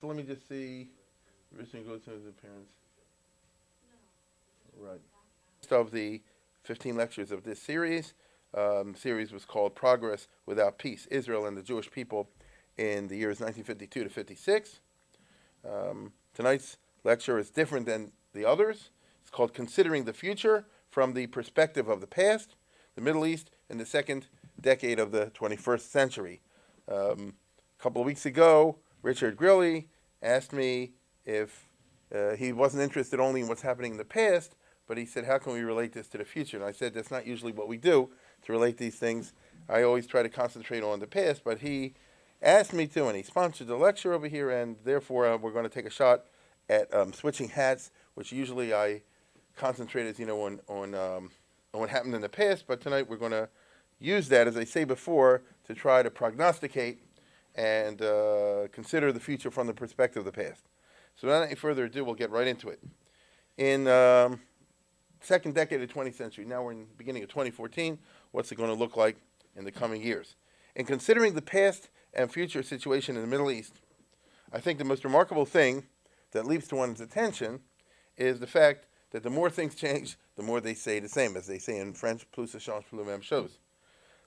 So let me just see. Richard goes to his appearance. Right. Of the 15 lectures of this series. Series was called Progress Without Peace, Israel and the Jewish People in the years 1952 to 56. Tonight's lecture is different than the others. It's called Considering the Future from the Perspective of the Past, the Middle East, in the second decade of the 21st century. A couple of weeks ago, Richard Grilly asked me if he wasn't interested only in what's happening in the past, but he said, how can we relate this to the future? And I said, that's not usually what we do to relate these things. I always try to concentrate on the past, but he asked me to, and he sponsored the lecture over here, and therefore we're going to take a shot at switching hats, which usually I concentrate, as you know, on what happened in the past, but tonight we're going to use that, as I say before, to try to prognosticate and consider the future from the perspective of the past. So without any further ado, we'll get right into it. In second decade of the 20th century, now we're in the beginning of 2014, what's it going to look like in the coming years? In considering the past and future situation in the Middle East, I think the most remarkable thing that leaps to one's attention is the fact that the more things change, the more they stay the same, as they say in French, plus ça change, plus le même chose.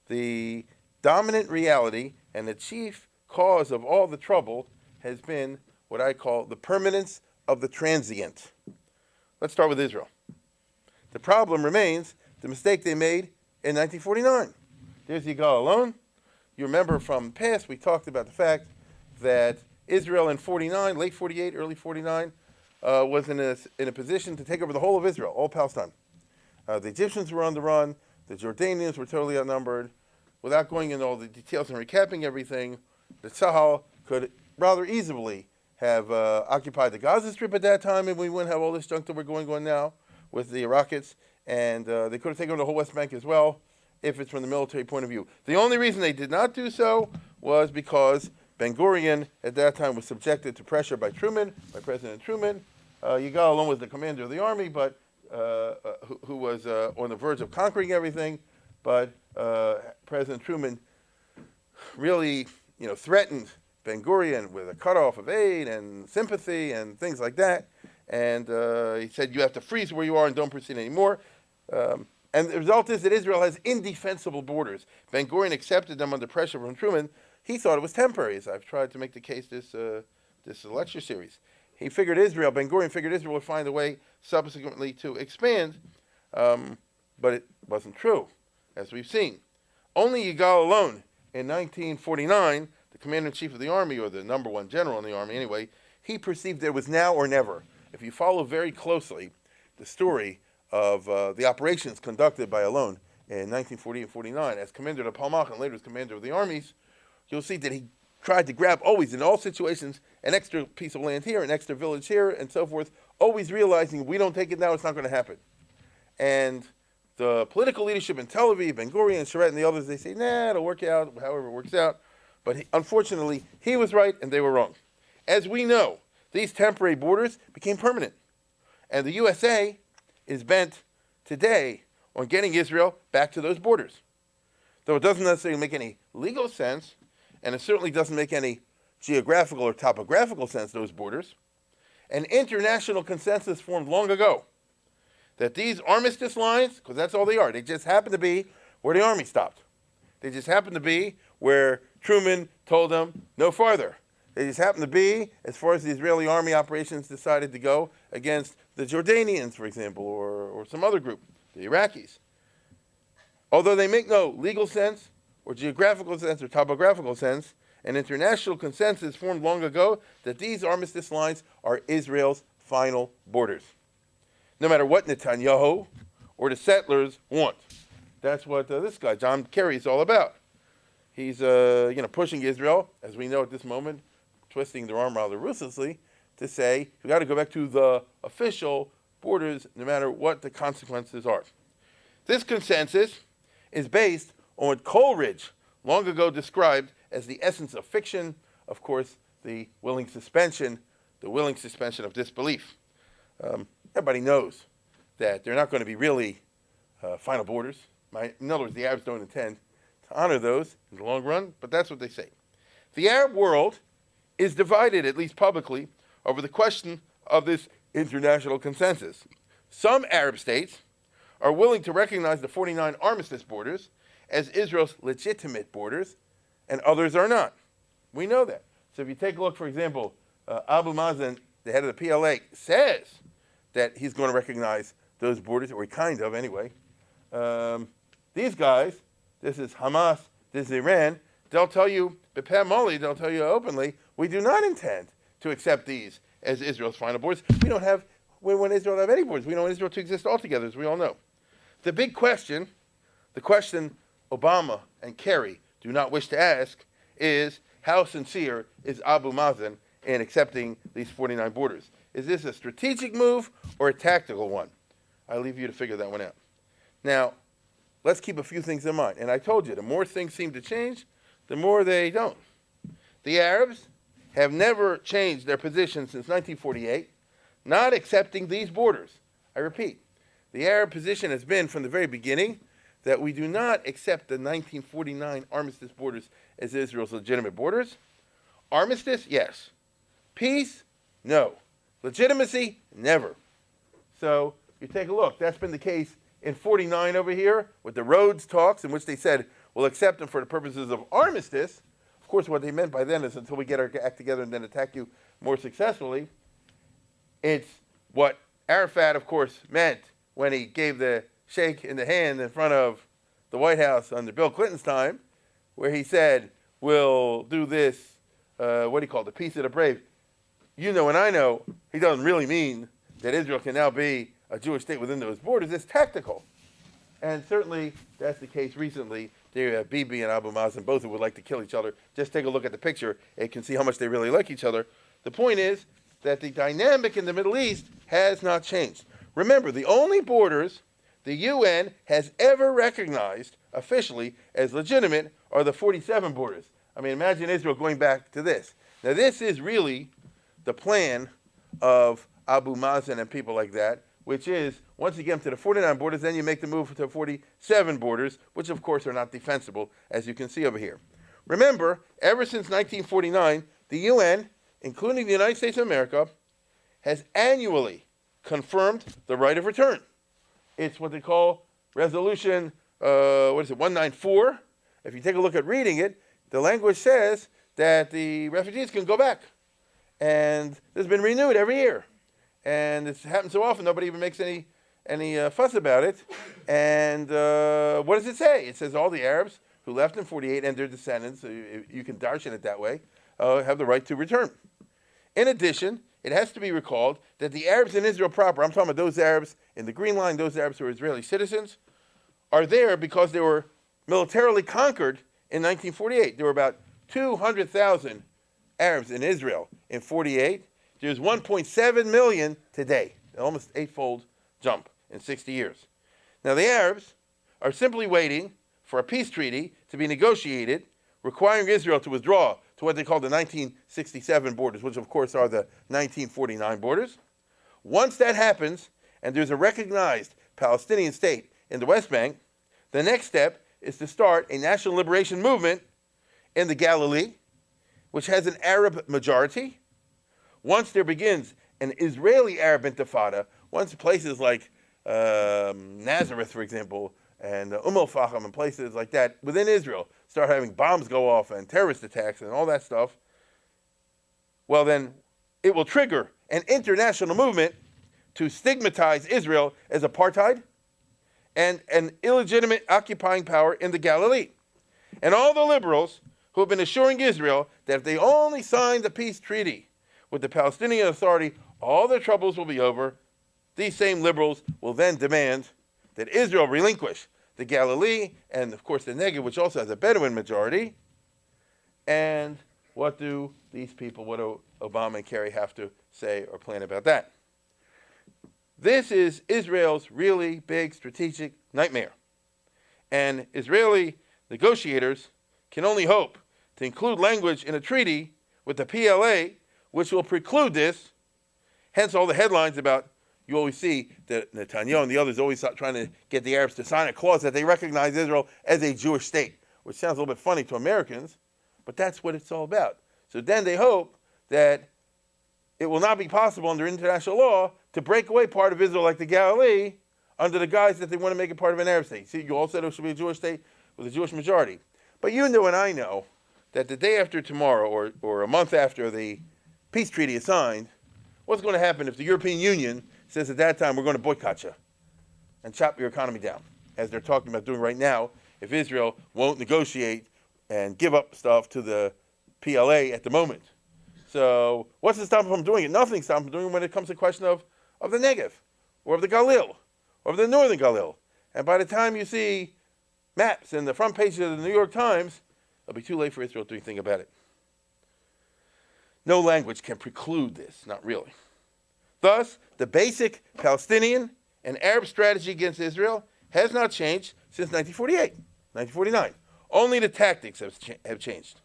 The dominant reality and the chief cause of all the trouble has been what I call the permanence of the transient. Let's start with Israel. The problem remains the mistake they made in 1949. There's Yigal alone. You remember from the past, we talked about the fact that Israel in 49, late 48, early 49, was in a position to take over the whole of Israel, all Palestine. The Egyptians were on the run. The Jordanians were totally outnumbered. Without going into all the details and recapping everything, the Tzahal could rather easily have occupied the Gaza Strip at that time, and we wouldn't have all this junk that we're going on now with the rockets, and they could have taken over the whole West Bank as well, if it's from the military point of view. The only reason they did not do so was because Ben-Gurion at that time was subjected to pressure by President Truman. Yigal alone was the commander of the army, but who was on the verge of conquering everything, but President Truman really, threatened Ben-Gurion with a cutoff of aid and sympathy and things like that. And he said, you have to freeze where you are and don't proceed anymore. And the result is that Israel has indefensible borders. Ben-Gurion accepted them under pressure from Truman. He thought it was temporary, as I've tried to make the case this lecture series. Ben-Gurion figured Israel would find a way subsequently to expand, but it wasn't true, as we've seen. Only Yigal alone, in 1949, the commander-in-chief of the army, or the number one general in the army anyway, he perceived that it was now or never. If you follow very closely the story of the operations conducted by Alon in 1948 and 49 as commander of the Palmach and later as commander of the armies, you'll see that he tried to grab always, in all situations, an extra piece of land here, an extra village here, and so forth, always realizing if we don't take it now, it's not going to happen. And the political leadership in Tel Aviv, Ben-Gurion, Sharet, and the others, they say, nah, it'll work out, however it works out. But unfortunately, he was right and they were wrong. As we know, these temporary borders became permanent. And the USA is bent today on getting Israel back to those borders. Though it doesn't necessarily make any legal sense, and it certainly doesn't make any geographical or topographical sense, those borders, an international consensus formed long ago that these armistice lines, because that's all they are, they just happen to be where the army stopped. They just happen to be where Truman told them no farther. They just happen to be as far as the Israeli army operations decided to go against the Jordanians, for example, or some other group, the Iraqis. Although they make no legal sense, or geographical sense, or topographical sense, an international consensus formed long ago that these armistice lines are Israel's final borders. No matter what Netanyahu or the settlers want. That's what this guy, John Kerry, is all about. He's pushing Israel, as we know at this moment, twisting their arm rather ruthlessly, to say, we've got to go back to the official borders, no matter what the consequences are. This consensus is based on what Coleridge long ago described as the essence of fiction, of course, the willing suspension of disbelief. Everybody knows that they're not going to be really final borders. In other words, the Arabs don't intend to honor those in the long run, but that's what they say. The Arab world is divided, at least publicly, over the question of this international consensus. Some Arab states are willing to recognize the 49 armistice borders as Israel's legitimate borders, and others are not. We know that. So if you take a look, for example, Abu Mazen, the head of the PLA, says that he's going to recognize those borders, or kind of anyway. These guys, this is Hamas, this is Iran, they'll tell you, b'peh moli, they'll tell you openly, we do not intend to accept these as Israel's final borders. We don't have, we want Israel to have any borders. We don't want Israel to exist altogether, as we all know. The big question, the question Obama and Kerry do not wish to ask, is how sincere is Abu Mazen in accepting these 49 borders? Is this a strategic move or a tactical one? I leave you to figure that one out. Now, let's keep a few things in mind. And I told you, the more things seem to change, the more they don't. The Arabs have never changed their position since 1948, not accepting these borders. I repeat, the Arab position has been from the very beginning that we do not accept the 1949 armistice borders as Israel's legitimate borders. Armistice, yes. Peace, no. Legitimacy, never. So you take a look. That's been the case in 49 over here with the Rhodes talks, in which they said we'll accept them for the purposes of armistice. Of course, what they meant by then is until we get our act together and then attack you more successfully. It's what Arafat, of course, meant when he gave the shake in the hand in front of the White House under Bill Clinton's time, where he said, we'll do this, what do you call it, the peace of the brave. You know and I know he doesn't really mean that Israel can now be a Jewish state within those borders. It's tactical. And certainly that's the case recently. There you have Bibi and Abu Mazen, both who would like to kill each other. Just take a look at the picture and you can see how much they really like each other. The point is that the dynamic in the Middle East has not changed. Remember, the only borders the UN has ever recognized officially as legitimate are the 47 borders. I mean, imagine Israel going back to this. Now, this is really the plan of Abu Mazen and people like that, which is, once you get them to the 49 borders, then you make the move to 47 borders, which, of course, are not defensible, as you can see over here. Remember, ever since 1949, the UN, including the United States of America, has annually confirmed the right of return. It's what they call Resolution, 194. If you take a look at reading it, the language says that the refugees can go back. And this has been renewed every year. And it's happened so often, nobody even makes any fuss about it. And what does it say? It says all the Arabs who left in 48 and their descendants, so you can darshan it that way, have the right to return. In addition, it has to be recalled that the Arabs in Israel proper, I'm talking about those Arabs in the Green Line, those Arabs who are Israeli citizens, are there because they were militarily conquered in 1948. There were about 200,000 Arabs in Israel in 48. There's 1.7 million today, an almost eightfold jump in 60 years. Now the Arabs are simply waiting for a peace treaty to be negotiated, requiring Israel to withdraw to what they call the 1967 borders, which of course are the 1949 borders. Once that happens, and there's a recognized Palestinian state in the West Bank, the next step is to start a national liberation movement in the Galilee, which has an Arab majority. Once there begins an Israeli Arab intifada, once places like Nazareth, for example, and al-Fahim and places like that within Israel start having bombs go off and terrorist attacks and all that stuff, well then it will trigger an international movement to stigmatize Israel as apartheid and an illegitimate occupying power in the Galilee. And all the liberals who have been assuring Israel that if they only sign the peace treaty with the Palestinian Authority, all their troubles will be over, these same liberals will then demand that Israel relinquish the Galilee and, of course, the Negev, which also has a Bedouin majority. And what do these people, what do Obama and Kerry have to say or plan about that? This is Israel's really big strategic nightmare. And Israeli negotiators can only hope to include language in a treaty with the PLA, which will preclude this. Hence all the headlines about, you always see that Netanyahu and the others always trying to get the Arabs to sign a clause that they recognize Israel as a Jewish state, which sounds a little bit funny to Americans, but that's what it's all about. So then they hope that it will not be possible under international law to break away part of Israel like the Galilee under the guise that they want to make it part of an Arab state. See, you all said it should be a Jewish state with a Jewish majority. But you know and I know that the day after tomorrow or a month after the peace treaty is signed, what's going to happen if the European Union says at that time we're going to boycott you and chop your economy down, as they're talking about doing right now, if Israel won't negotiate and give up stuff to the PLA at the moment. So what's to stop them from doing it? Nothing stops them from doing it when it comes to the question of the Negev, or of the Galil, or of the northern Galil. And by the time you see maps in the front pages of the New York Times, it'll be too late for Israel to do anything about it. No language can preclude this, not really. Thus, the basic Palestinian and Arab strategy against Israel has not changed since 1948, 1949. Only the tactics have changed.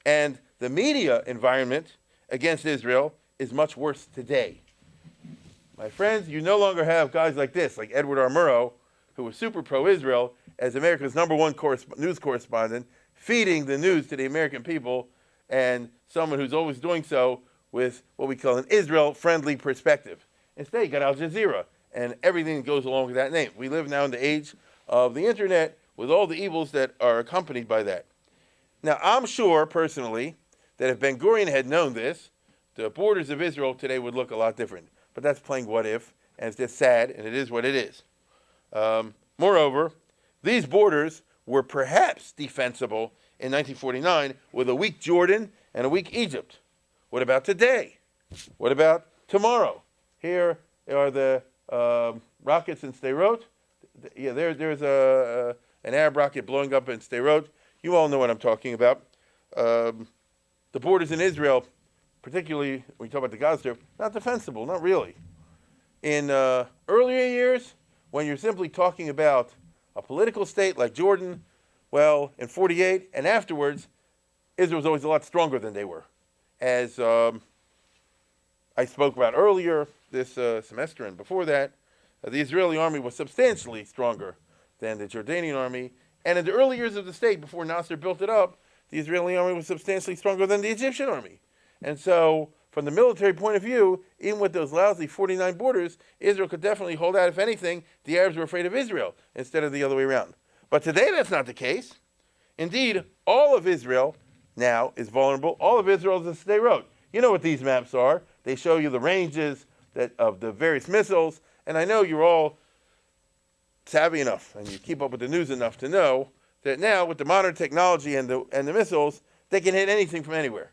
And the media environment against Israel is much worse today. My friends, you no longer have guys like this, like Edward R. Murrow, who was super pro-Israel, as America's #1 news correspondent, feeding the news to the American people, and someone who's always doing so with what we call an Israel-friendly perspective. Instead, you got Al Jazeera and everything that goes along with that name. We live now in the age of the internet with all the evils that are accompanied by that. Now, I'm sure, personally, that if Ben-Gurion had known this, the borders of Israel today would look a lot different. But that's playing what if, and it's just sad, and it is what it is. Moreover, these borders were perhaps defensible in 1949 with a weak Jordan and a weak Egypt. What about today? What about tomorrow? Here are the rockets in Sderot. Yeah, there's an Arab rocket blowing up in Sderot. You all know what I'm talking about. The borders in Israel, particularly when you talk about the Gaza Strip, not defensible, not really. In earlier years, when you're simply talking about a political state like Jordan, well, in 48 and afterwards, Israel was always a lot stronger than they were. As I spoke about earlier this semester and before that, the Israeli army was substantially stronger than the Jordanian army. And in the early years of the state, before Nasser built it up, the Israeli army was substantially stronger than the Egyptian army. And so, from the military point of view, even with those lousy 49 borders, Israel could definitely hold out. If anything, the Arabs were afraid of Israel instead of the other way around. But today, that's not the case. Indeed, all of Israel now is vulnerable. All of Israel is a Sderot. You know what these maps are. They show you the ranges of the various missiles. And I know you're all savvy enough, and you keep up with the news enough to know that now, with the modern technology and the missiles, they can hit anything from anywhere.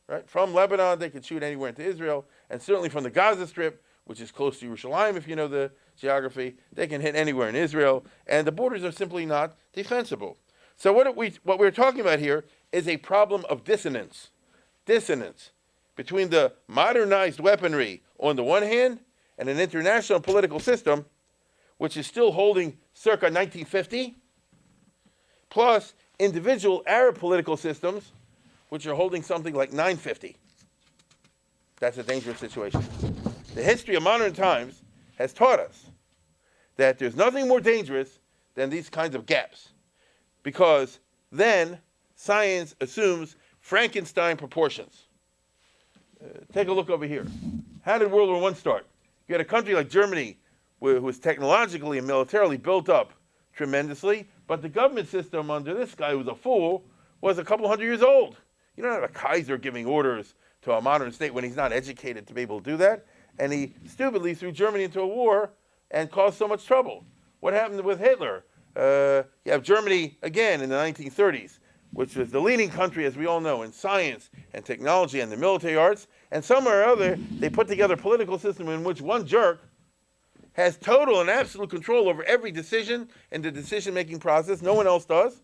Right? From Lebanon, they can shoot anywhere into Israel, and certainly from the Gaza Strip, which is close to Jerusalem, if you know the geography, they can hit anywhere in Israel, and the borders are simply not defensible. So what we're talking about here is a problem of dissonance between the modernized weaponry on the one hand and an international political system which is still holding circa 1950, plus individual Arab political systems which are holding something like 950. That's a dangerous situation. The history of modern times has taught us that there's nothing more dangerous than these kinds of gaps, because then science assumes Frankenstein proportions. Take a look over here. How did World War I start? You had a country like Germany who was technologically and militarily built up tremendously, but the government system under this guy who was a fool was a couple hundred years old. You don't have a Kaiser giving orders to a modern state when he's not educated to be able to do that, and he stupidly threw Germany into a war and caused so much trouble. What happened with Hitler? You have Germany again in the 1930s, which was the leading country, as we all know, in science and technology and the military arts, and somewhere or other, they put together a political system in which one jerk has total and absolute control over every decision in the decision-making process. No one else does.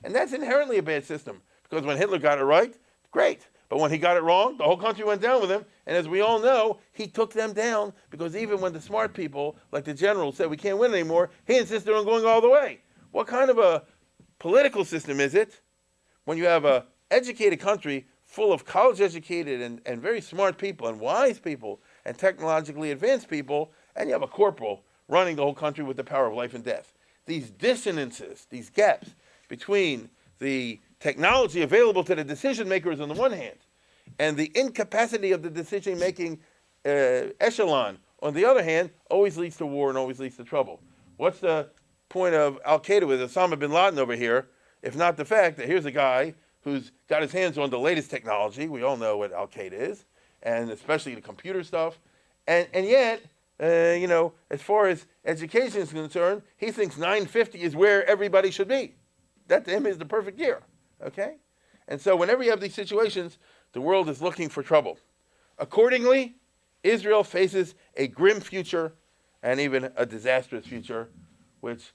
And that's inherently a bad system, because when Hitler got it right, great. But when he got it wrong, the whole country went down with him. And as we all know, he took them down, because even when the smart people, like the general, said we can't win anymore, he insisted on going all the way. What kind of a political system is it when you have an educated country full of college-educated and very smart people and wise people and technologically advanced people, and you have a corporal running the whole country with the power of life and death? These dissonances, these gaps between the technology available to the decision makers on the one hand And the incapacity of the decision-making echelon, on the other hand, always leads to war and always leads to trouble. What's the point of Al-Qaeda with Osama bin Laden over here, if not the fact that here's a guy who's got his hands on the latest technology? We all know what Al-Qaeda is, and especially the computer stuff. And yet, as far as education is concerned, he thinks 950 is where everybody should be. That to him is the perfect year, okay? And so whenever you have these situations, the world is looking for trouble. Accordingly, Israel faces a grim future and even a disastrous future, which,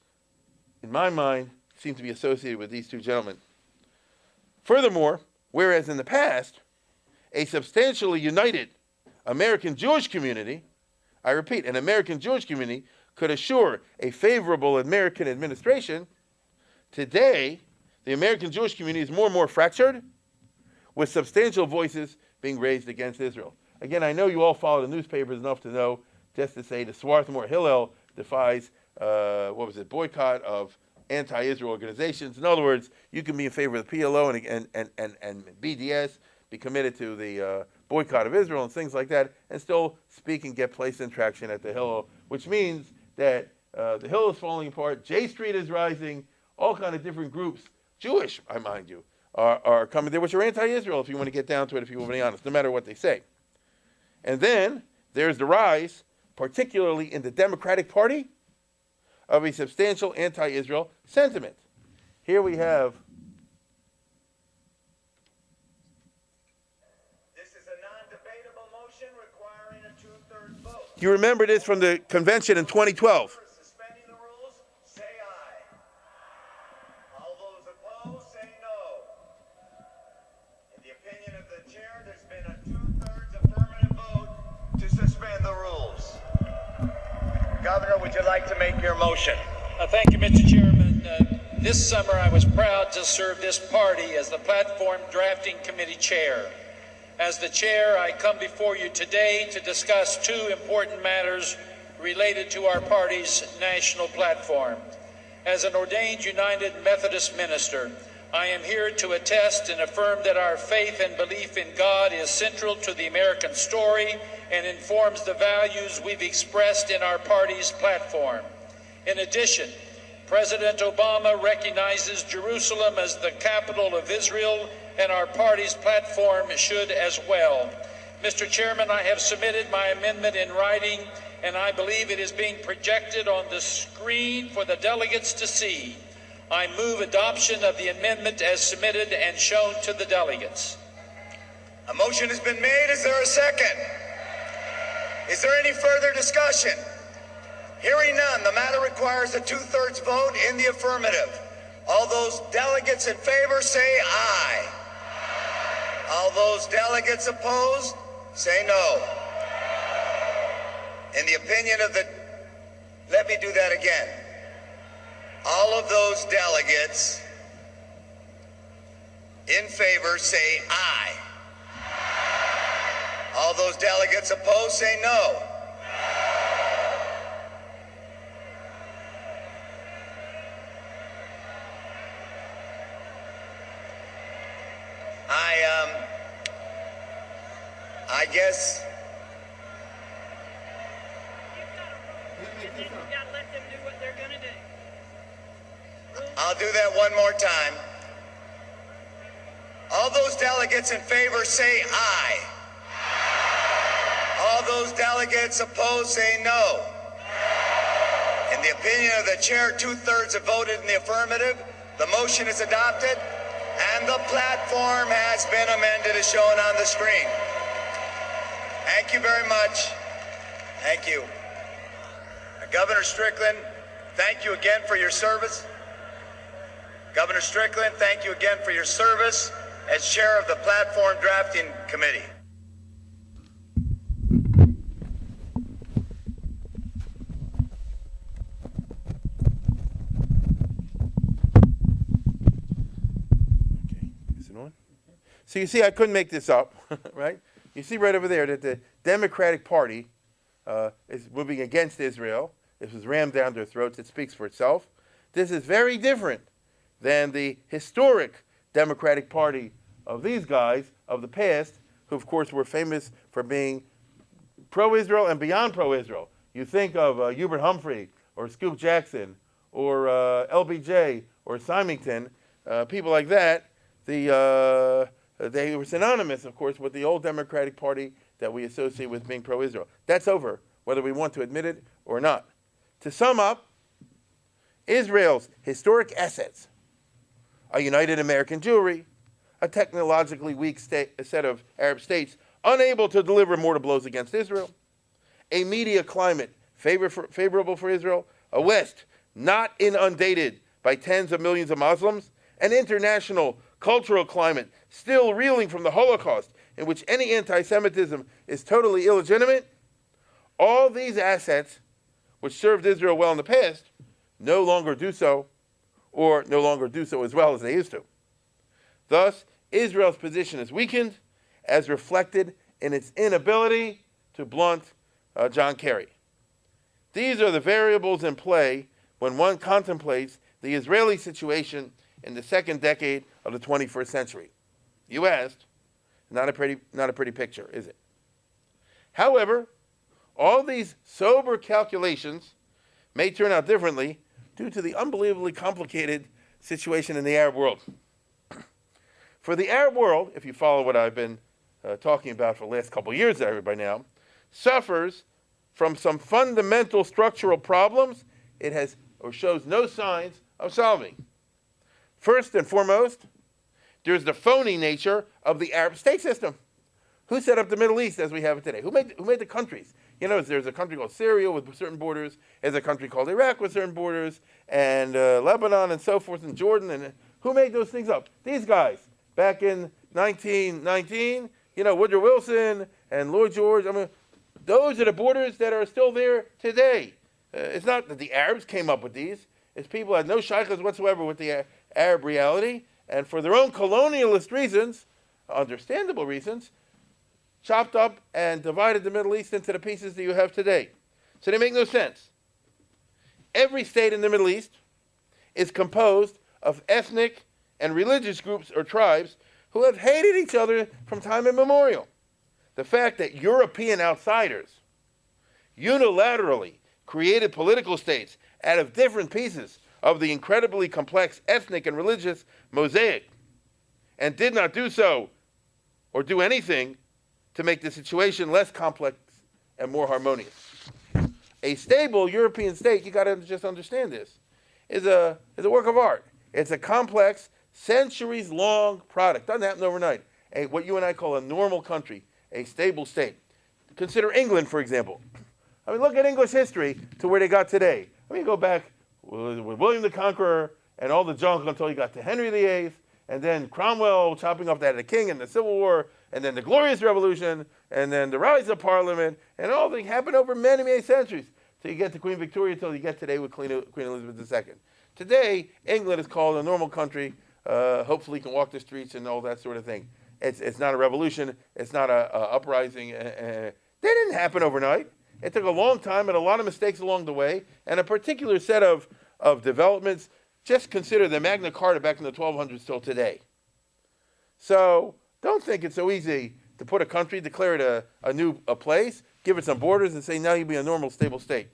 in my mind, seems to be associated with these two gentlemen. Furthermore, whereas in the past, a substantially united American Jewish community, I repeat, an American Jewish community could assure a favorable American administration, today, the American Jewish community is more and more fractured, with substantial voices being raised against Israel. Again, I know you all follow the newspapers enough to know, just to say, the Swarthmore Hillel defies, boycott of anti-Israel organizations. In other words, you can be in favor of the PLO and BDS, be committed to the boycott of Israel and things like that, and still speak and get placed in traction at the Hillel, which means that the Hillel is falling apart, J Street is rising, all kind of different groups, Jewish, I mind you, are coming there, which are anti-Israel, if you want to get down to it, if you want to be honest, no matter what they say. And then there's the rise, particularly in the Democratic Party, of a substantial anti-Israel sentiment. Here we have... This is a non-debatable motion requiring a two-thirds vote. You remember this from the convention in 2012. Suspending the rules, say aye. All those opposed, say no. In the opinion of the chair, there's been a two-thirds affirmative vote to suspend the rules. Governor, would you like to make your motion? Thank you, Mr. Chairman. This summer I was proud to serve this party as the Platform Drafting Committee Chair. As the Chair, I come before you today to discuss two important matters related to our party's national platform. As an ordained United Methodist minister, I am here to attest and affirm that our faith and belief in God is central to the American story and informs the values we've expressed in our party's platform. In addition, President Obama recognizes Jerusalem as the capital of Israel, and our party's platform should as well. Mr. Chairman, I have submitted my amendment in writing, and I believe it is being projected on the screen for the delegates to see. I move adoption of the amendment as submitted and shown to the delegates. A motion has been made. Is there a second? Is there any further discussion? Hearing none, the matter requires a two-thirds vote in the affirmative. All those delegates in favor say aye. All those delegates opposed say no. In the opinion of the... Let me do that again. All of those delegates in favor say aye. All those delegates opposed say no. I guess... You gotta let them do what they're gonna do. I'll do that one more time. All those delegates in favor say aye. All those delegates opposed say no. In the opinion of the chair, two-thirds have voted in the affirmative. The motion is adopted, and the platform has been amended as shown on the screen. Thank you very much. Thank you. Governor Strickland, thank you again for your service. Governor Strickland, thank you again for your service as chair of the Platform Drafting Committee. Okay, is it on? So you see, I couldn't make this up, right? You see right over there that the Democratic Party is moving against Israel. This was rammed down their throats. It speaks for itself. This is very different than the historic Democratic Party of these guys of the past, who, of course, were famous for being pro-Israel and beyond pro-Israel. You think of Hubert Humphrey or Scoop Jackson or LBJ or Symington, people like that. They were synonymous, of course, with the old Democratic Party that we associate with being pro-Israel. That's over, whether we want to admit it or not. To sum up, Israel's historic assets: a united American Jewry, a technologically weak set of Arab states unable to deliver mortal blows against Israel, a media climate favorable for Israel, a West not inundated by tens of millions of Muslims, an international cultural climate still reeling from the Holocaust in which any anti-Semitism is totally illegitimate. All these assets, which served Israel well in the past, no longer do so, or no longer do so as well as they used to. Thus, Israel's position is weakened, as reflected in its inability to blunt John Kerry. These are the variables in play when one contemplates the Israeli situation in the second decade of the 21st century. You asked, not a pretty picture, is it? However, all these sober calculations may turn out differently due to the unbelievably complicated situation in the Arab world. For the Arab world, if you follow what I've been talking about for the last couple of years there by now, suffers from some fundamental structural problems it has or shows no signs of solving. First and foremost, there's the phony nature of the Arab state system. Who set up the Middle East as we have it today? Who made the countries? You know, there's a country called Syria with certain borders. There's a country called Iraq with certain borders, and Lebanon and so forth, and Jordan. And who made those things up? These guys back in 1919. You know, Woodrow Wilson and Lloyd George. I mean, those are the borders that are still there today. It's not that the Arabs came up with these. It's people who had no shaykhs whatsoever with the Arab reality, and for their own colonialist reasons, understandable reasons, chopped up and divided the Middle East into the pieces that you have today. So they make no sense. Every state in the Middle East is composed of ethnic and religious groups or tribes who have hated each other from time immemorial. The fact that European outsiders unilaterally created political states out of different pieces of the incredibly complex ethnic and religious mosaic and did not do so or do anything to make the situation less complex and more harmonious. A stable European state, you got to just understand this, is a work of art. It's a complex, centuries-long product. Doesn't happen overnight. What you and I call a normal country, a stable state. Consider England, for example. I mean, look at English history to where they got today. I mean, go back with William the Conqueror and all the junk until you got to Henry VIII, and then Cromwell chopping off that of the king and the Civil War, and then the Glorious Revolution, and then the rise of Parliament, and all that happened over many, many centuries. Till you get to Queen Victoria, till you get today with Queen Elizabeth II. Today, England is called a normal country. Hopefully, you can walk the streets and all that sort of thing. It's not a revolution. It's not a uprising. They didn't happen overnight. It took a long time and a lot of mistakes along the way, and a particular set of developments. Just consider the Magna Carta back in the 1200s till today. So don't think it's so easy to put a country, declare it a new place, give it some borders, and say now you'll be a normal, stable state.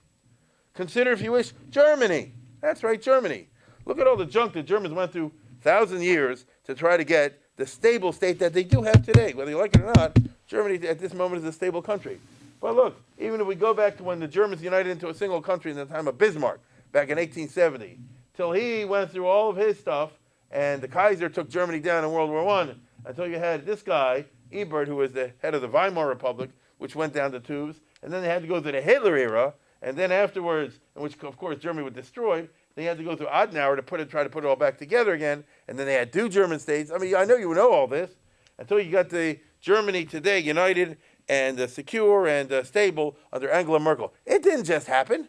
Consider, if you wish, Germany. That's right, Germany. Look at all the junk the Germans went through 1,000 years to try to get the stable state that they do have today. Whether you like it or not, Germany at this moment is a stable country. But look, even if we go back to when the Germans united into a single country in the time of Bismarck, back in 1870, till he went through all of his stuff, and the Kaiser took Germany down in World War I, until you had this guy, Ebert, who was the head of the Weimar Republic, which went down the tubes, and then they had to go to the Hitler era, and then afterwards, in which, of course, Germany was destroyed, they had to go through Adenauer to try to put it all back together again, and then they had two German states. I mean, I know you know all this, until you got the Germany today united and secure and stable under Angela Merkel. It didn't just happen.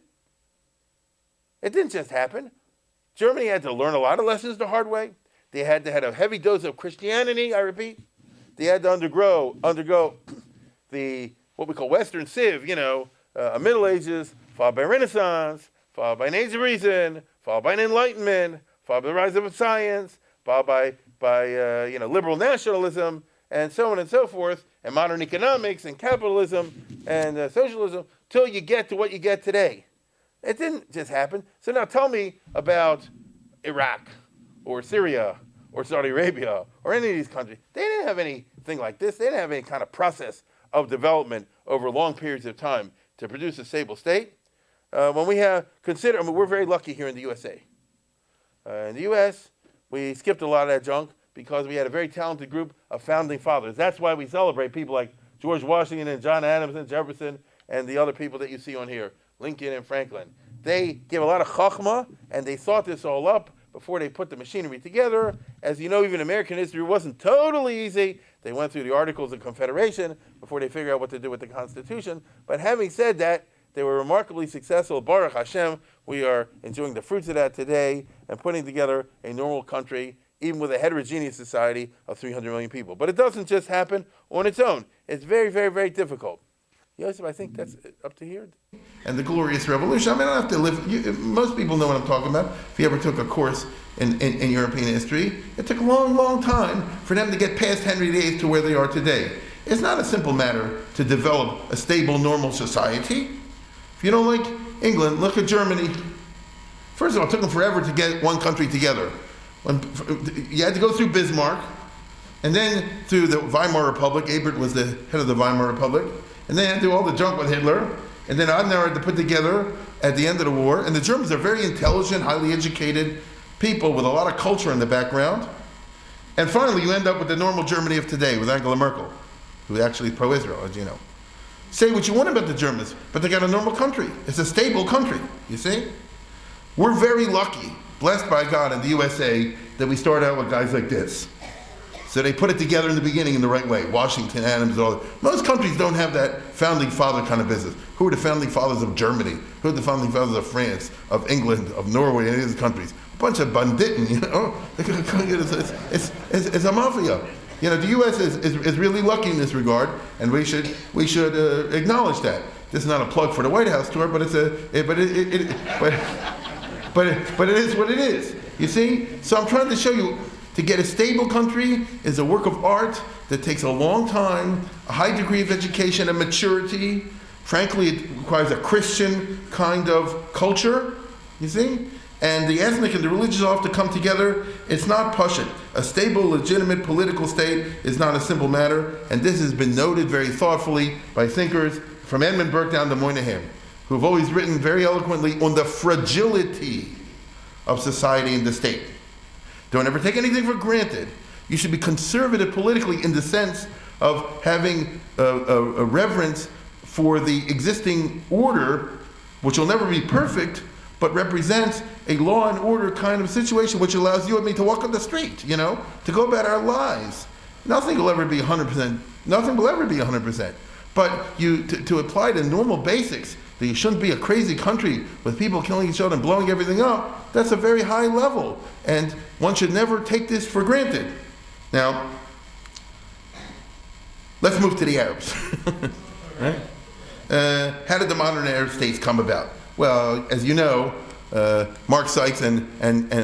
It didn't just happen. Germany had to learn a lot of lessons the hard way. They had to have a heavy dose of Christianity, I repeat. They had to undergo the, what we call Western Civ, a Middle Ages, followed by Renaissance, followed by an Age of Reason, followed by an Enlightenment, followed by the rise of science, followed by liberal nationalism, and so on and so forth, and modern economics and capitalism and socialism, till you get to what you get today. It didn't just happen. So now tell me about Iraq or Syria or Saudi Arabia or any of these countries. They didn't have anything like this. They didn't have any kind of process of development over long periods of time to produce a stable state. When we we're very lucky here in the USA. In the U.S., we skipped a lot of that junk because we had a very talented group of founding fathers. That's why we celebrate people like George Washington and John Adams and Jefferson and the other people that you see on here, Lincoln and Franklin. They gave a lot of chachma, and they thought this all up before they put the machinery together. As you know, even American history wasn't totally easy. They went through the Articles of Confederation before they figured out what to do with the Constitution. But having said that, they were remarkably successful. Baruch Hashem, we are enjoying the fruits of that today and putting together a normal country, even with a heterogeneous society of 300 million people. But it doesn't just happen on its own. It's very, very, very difficult. Yosef, I think that's up to here. And the glorious revolution. I mean, I don't have to live. Most people know what I'm talking about. If you ever took a course in European history, it took a long, long time for them to get past Henry VIII to where they are today. It's not a simple matter to develop a stable, normal society. If you don't like England, look at Germany. First of all, it took them forever to get one country together. You had to go through Bismarck, and then through the Weimar Republic. Ebert was the head of the Weimar Republic. And they had to do all the junk with Hitler. And then Adenauer had to put together at the end of the war. And the Germans are very intelligent, highly educated people with a lot of culture in the background. And finally, you end up with the normal Germany of today, with Angela Merkel, who actually is pro-Israel, as you know. Say what you want about the Germans, but they got a normal country. It's a stable country, you see? We're very lucky, blessed by God in the USA, that we start out with guys like this. So they put it together in the beginning in the right way. Washington, Adams, all that. Most countries don't have that founding father kind of business. Who are the founding fathers of Germany? Who are the founding fathers of France, of England, of Norway, and these countries? A bunch of banditten, you know? It's a mafia. You know, the U.S. is really lucky in this regard, and we should acknowledge that. This is not a plug for the White House tour, but it is what it is. You see? So I'm trying to show you. To get a stable country is a work of art that takes a long time, a high degree of education and maturity. Frankly, it requires a Christian kind of culture, you see? And the ethnic and the religious all have to come together. It's not pashut. A stable, legitimate political state is not a simple matter, and this has been noted very thoughtfully by thinkers from Edmund Burke down to Moynihan, who have always written very eloquently on the fragility of society and the state. Don't ever take anything for granted. You should be conservative politically in the sense of having a reverence for the existing order, which will never be perfect, but represents a law and order kind of situation which allows you and me to walk on the street, you know, to go about our lives. Nothing will ever be 100%. Nothing will ever be 100%. But to apply the normal basics, that you shouldn't be a crazy country with people killing each other and blowing everything up, that's a very high level. And one should never take this for granted. Now, let's move to the Arabs. Right? How did the modern Arab states come about? Well, as you know, Mark Sykes and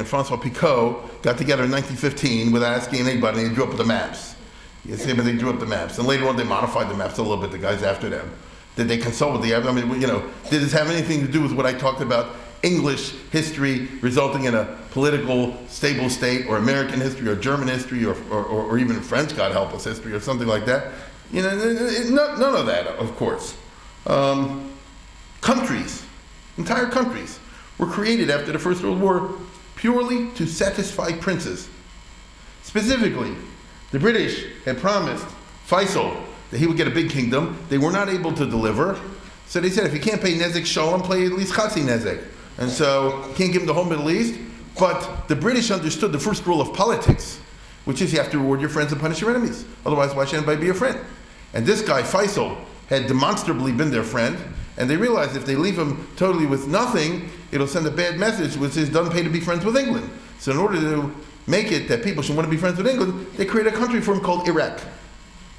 Francois Picot got together in 1915 without asking anybody, and they drew up the maps. You see, but they drew up the maps. And later on, they modified the maps a little bit, the guys after them. Did they consult with the Arabs? I mean, you know, did this have anything to do with what I talked about, English history resulting in a political stable state, or American history, or German history, or even French, God help us, history, or something like that? You know, none of that, of course. Countries, entire countries, were created after the First World War purely to satisfy princes. Specifically, the British had promised Faisal that he would get a big kingdom. They were not able to deliver. So they said, if you can't pay Nezek Shalom, pay at least Chatzi Nezek. And so, you can't give him the whole Middle East. But the British understood the first rule of politics, which is you have to reward your friends and punish your enemies. Otherwise, why should anybody be your friend? And this guy, Faisal, had demonstrably been their friend. And they realized if they leave him totally with nothing, it'll send a bad message, which is doesn't pay to be friends with England. So in order to make it that people should want to be friends with England, they created a country for him called Iraq.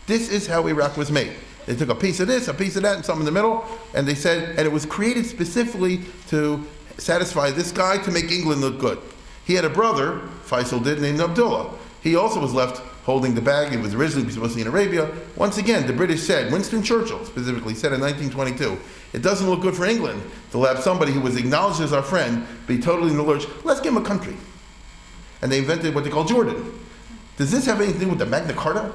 This is how Iraq was made. They took a piece of this, a piece of that, and something in the middle, and they said, and it was created specifically to satisfy this guy to make England look good. He had a brother, Faisal did, named Abdullah. He also was left holding the bag. It was originally supposed to be in Arabia. Once again, the British said, Winston Churchill specifically said in 1922, it doesn't look good for England to have somebody who was acknowledged as our friend be totally in the lurch. Let's give him a country. And they invented what they call Jordan. Does this have anything to do with the Magna Carta?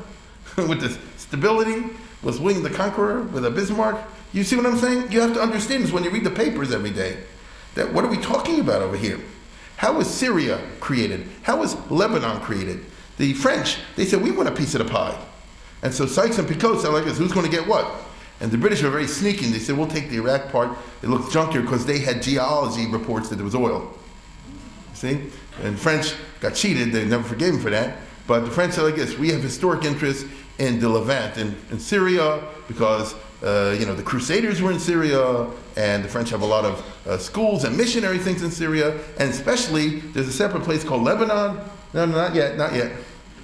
With the stability? With William the Conqueror? With a Bismarck? You see what I'm saying? You have to understand this when you read the papers every day. That what are we talking about over here? How was Syria created? How was Lebanon created? The French, they said, we want a piece of the pie. And so Sykes and Picot said like this, who's going to get what? And the British were very sneaking. They said, we'll take the Iraq part. It looks junkier because they had geology reports that there was oil. See? And French got cheated. They never forgave them for that. But the French said like this, we have historic interest in the Levant, in Syria, because the Crusaders were in Syria, and the French have a lot of schools and missionary things in Syria, and especially there's a separate place called Lebanon. No, not yet.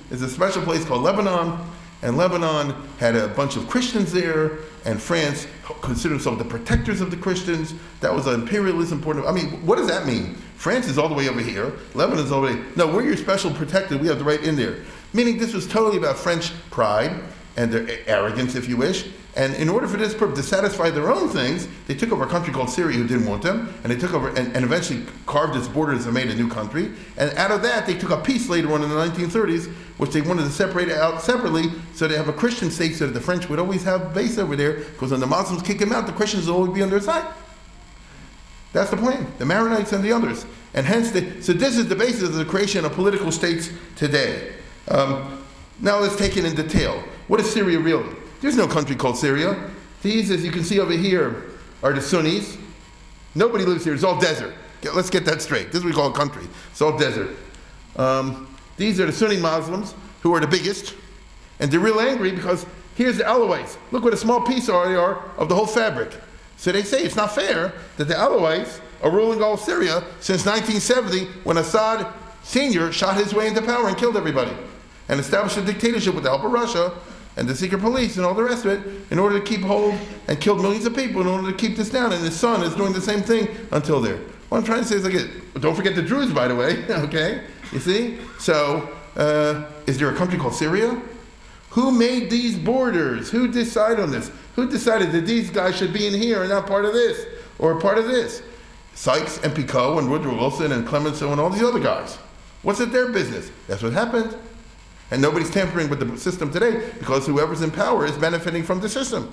There's a special place called Lebanon, and Lebanon had a bunch of Christians there, and France considered themselves the protectors of the Christians. That was an imperialism point of, what does that mean? France is all the way over here, Lebanon is all the way, no, we're your special protector, we have the right in there. Meaning this was totally about French pride and their arrogance, if you wish. And in order for this purpose to satisfy their own things, they took over a country called Syria who didn't want them, and they took over and eventually carved its borders and made a new country. And out of that, they took a peace later on in the 1930s, which they wanted to separate out separately, so they have a Christian state so that the French would always have a base over there, because when the Muslims kick them out, the Christians will always be on their side. That's the plan, the Maronites and the others. And hence, so this is the basis of the creation of political states today. Now let's take it in detail. What is Syria really? There's no country called Syria. These, as you can see over here, are the Sunnis. Nobody lives here. It's all desert. Let's get that straight. This is what we call a country. It's all desert. These are the Sunni Muslims, who are the biggest. And they're real angry because here's the Alawites. Look what a small piece they are of the whole fabric. So they say it's not fair that the Alawites are ruling all of Syria since 1970, when Assad Sr. shot his way into power and killed everybody and established a dictatorship with the help of Russia and the secret police and all the rest of it in order to keep hold and killed millions of people in order to keep this down. And his son is doing the same thing until there. What I'm trying to say is like this. Don't forget the Druze, by the way, okay? You see? So, is there a country called Syria? Who made these borders? Who decided on this? Who decided that these guys should be in here and not part of this or part of this? Sykes and Picot and Woodrow Wilson and Clemenceau and all these other guys. What's it their business? That's what happened. And nobody's tampering with the system today because whoever's in power is benefiting from the system.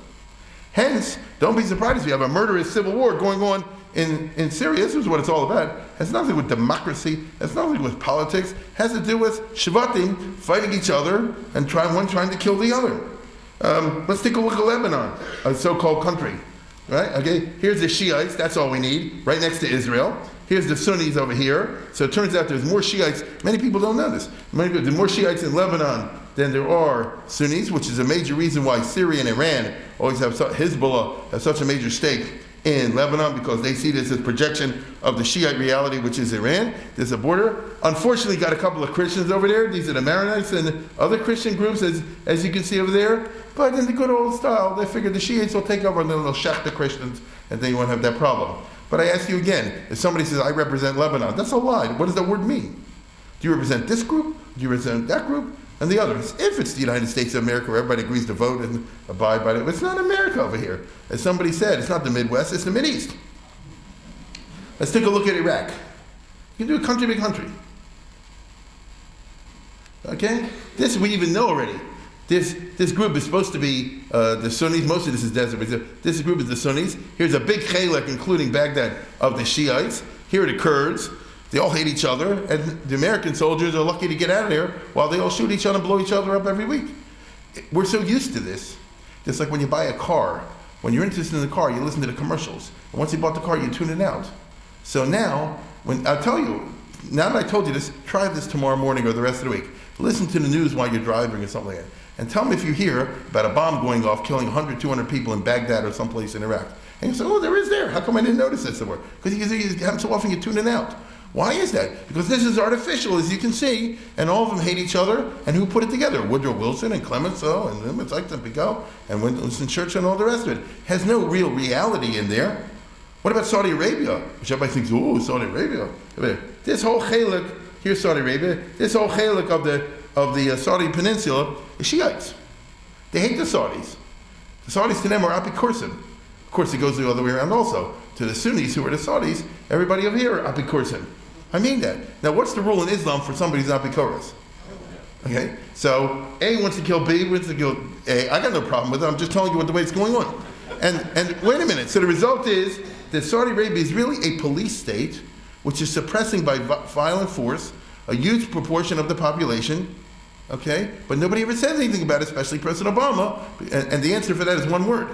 Hence, don't be surprised if you have a murderous civil war going on in Syria. This is what it's all about. It has nothing with democracy. It has nothing with politics. It has to do with Shvatim fighting each other and one trying to kill the other. Let's take a look at Lebanon, a so-called country. Right? Okay. Here's the Shiites. That's all we need. Right next to Israel. Here's the Sunnis over here. So it turns out there's more Shiites. Many people don't know this. There's more Shiites in Lebanon than there are Sunnis, which is a major reason why Syria and Iran always have Hezbollah have such a major stake in Lebanon, because they see this as projection of the Shiite reality, which is Iran. There's a border. Unfortunately, got a couple of Christians over there. These are the Maronites and other Christian groups, as you can see over there. But in the good old style, they figured the Shiites will take over and then they'll shack the Christians, and then you won't have that problem. But I ask you again, if somebody says, I represent Lebanon, that's a lie. What does that word mean? Do you represent this group? Do you represent that group? And the others? If it's the United States of America where everybody agrees to vote and abide by it, but it's not America over here. As somebody said, it's not the Midwest, it's the Mideast. Let's take a look at Iraq. You can do a country by country. Okay? This we even know already. This group is supposed to be the Sunnis. Most of this is desert. This group is the Sunnis. Here's a big chelek, including Baghdad, of the Shiites. Here are the Kurds. They all hate each other, and the American soldiers are lucky to get out of there while they all shoot each other and blow each other up every week. We're so used to this. Just like when you buy a car. When you're interested in the car, you listen to the commercials. And once you bought the car, you tune it out. So now, I'll tell you, now that I told you this, try this tomorrow morning or the rest of the week. Listen to the news while you're driving or something like that. And tell me if you hear about a bomb going off, killing 100, 200 people in Baghdad or someplace in Iraq. And you say, oh, there is there. How come I didn't notice this somewhere? Because you have so often you tune it out. Why is that? Because this is artificial, as you can see, and all of them hate each other. And who put it together? Woodrow Wilson and Clemenceau and Sykes and Picot and Winston Churchill and all the rest of it. Has no real reality in there. What about Saudi Arabia? Which everybody thinks, oh, Saudi Arabia. This whole chelek, here's Saudi Arabia. This whole chelek of the Saudi peninsula is Shiites. They hate the Saudis. The Saudis to them are apikorsim. Of course, it goes the other way around also. To the Sunnis who are the Saudis, everybody over here are apikorsim. I mean that. Now, what's the rule in Islam for somebody who's apikoros? Okay, so A wants to kill B, wants to kill A. I got no problem with it. I'm just telling you what the way it's going on. And wait a minute. So the result is that Saudi Arabia is really a police state, which is suppressing by violent force a huge proportion of the population. Okay, but nobody ever says anything about it, especially President Obama. And the answer for that is one word.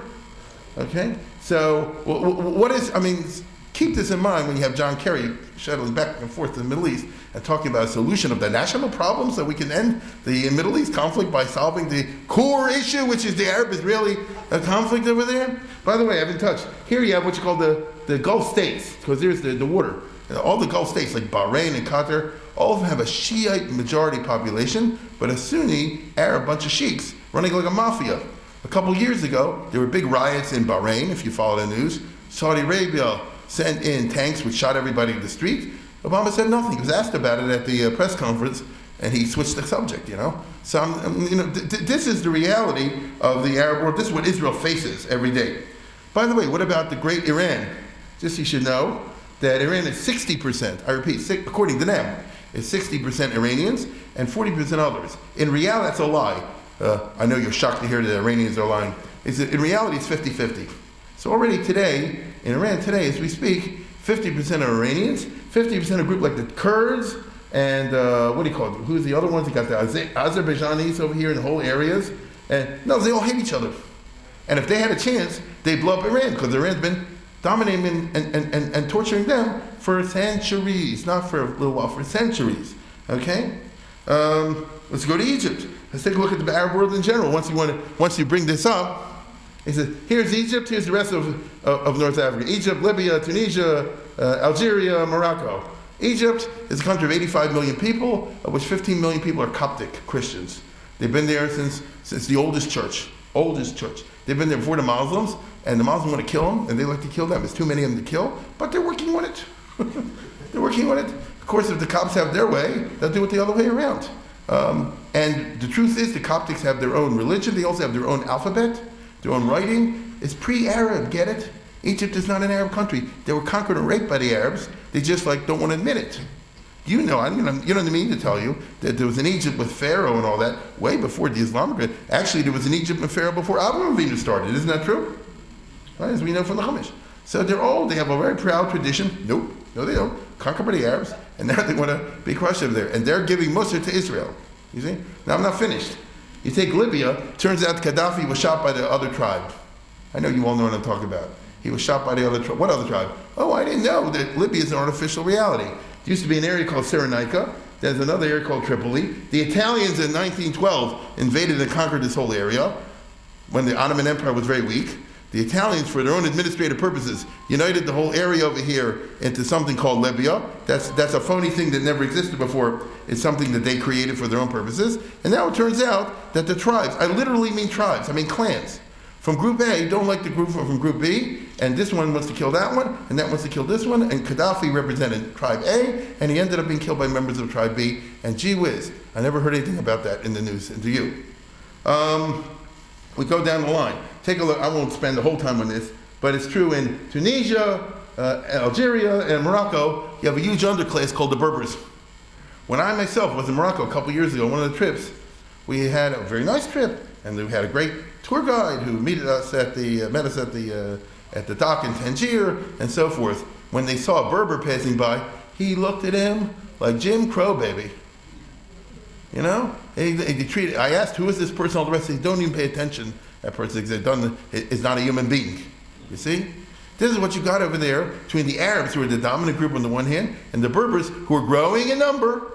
Okay, so what is? I mean, keep this in mind when you have John Kerry shuttling back and forth to the Middle East and talking about a solution of the national problems, that we can end the Middle East conflict by solving the core issue, which is the Arab-Israeli conflict over there. By the way, I've been touched. Here you have what you call the Gulf states, because there's the water. All the Gulf states, like Bahrain and Qatar, all of them have a Shiite majority population, but a Sunni Arab bunch of sheiks running like a mafia. A couple of years ago, there were big riots in Bahrain, if you follow the news. Saudi Arabia sent in tanks which shot everybody in the street. Obama said nothing. He was asked about it at the press conference, and he switched the subject, So, this is the reality of the Arab world. This is what Israel faces every day. By the way, what about the great Iran? Just so you should know that Iran is 60%, I repeat, according to them, is 60% Iranians and 40% others. In reality, that's a lie. I know you're shocked to hear that the Iranians are lying. In reality, it's 50-50. So already today, in Iran today, as we speak, 50% are Iranians, 50% are a group like the Kurds, and what do you call it? Who's the other ones? You got the Azerbaijanis over here in the whole areas. And no, they all hate each other. And if they had a chance, they'd blow up Iran, because Iran's been dominating and torturing them for centuries, not for a little while, for centuries. Okay? Let's go to Egypt. Let's take a look at the Arab world in general. Once you bring this up, he says, here's Egypt, here's the rest of North Africa. Egypt, Libya, Tunisia, Algeria, Morocco. Egypt is a country of 85 million people, of which 15 million people are Coptic Christians. They've been there since the oldest church. They've been there before the Muslims, and the Muslims want to kill them, and they like to kill them. There's too many of them to kill, but they're working on it. They're working on it. Of course, if the Copts have their way, they'll do it the other way around. And the truth is, the Coptics have their own religion. They also have their own alphabet, their own writing. It's pre-Arab, get it? Egypt is not an Arab country. They were conquered and raped by the Arabs. They just don't want to admit it. You don't need to tell you that there was an Egypt with Pharaoh and all that way before the Islamic. Actually, there was an Egypt with Pharaoh before Abraham Avinu started. Isn't that true? Right, as we know from the Chumash. So they have a very proud tradition. Nope, no they don't. Conquered by the Arabs, and now they want to be crushed over there. And they're giving Musr to Israel. You see? Now I'm not finished. You take Libya, turns out Gaddafi was shot by the other tribe. I know you all know what I'm talking about. He was shot by the other tribe. What other tribe? Oh, I didn't know that Libya is an artificial reality. There used to be an area called Cyrenaica. There's another area called Tripoli. The Italians in 1912 invaded and conquered this whole area when the Ottoman Empire was very weak. The Italians, for their own administrative purposes, united the whole area over here into something called Libya. That's a phony thing that never existed before. It's something that they created for their own purposes. And now it turns out that the tribes, I literally mean tribes, I mean clans, from Group A don't like the group from Group B, and this one wants to kill that one, and that wants to kill this one, and Gaddafi represented Tribe A, and he ended up being killed by members of Tribe B, and gee whiz, I never heard anything about that in the news, and do you? We go down the line. Take a look. I won't spend the whole time on this, but it's true in Tunisia, Algeria, and Morocco. You have a huge underclass called the Berbers. When I myself was in Morocco a couple years ago, one of the trips, we had a very nice trip, and we had a great tour guide who met us at the dock in Tangier and so forth. When they saw a Berber passing by, he looked at him like Jim Crow, baby. You know, they treated. I asked, who is this person? All the rest said, don't even pay attention. That person is not a human being. You see? This is what you got over there between the Arabs, who are the dominant group on the one hand, and the Berbers, who are growing in number,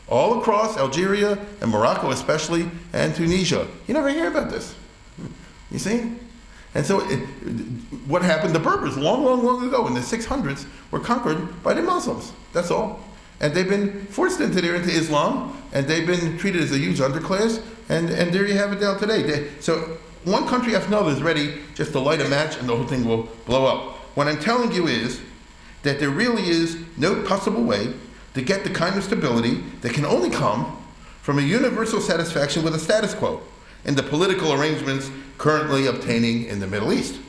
all across Algeria and Morocco especially, and Tunisia. You never hear about this. You see? And so what happened? The Berbers, long, long, long ago, in the 600s, were conquered by the Muslims. That's all. And they've been forced into Islam, and they've been treated as a huge underclass, and there you have it down today. So one country after another is ready just to light a match, and the whole thing will blow up. What I'm telling you is that there really is no possible way to get the kind of stability that can only come from a universal satisfaction with the status quo and the political arrangements currently obtaining in the Middle East.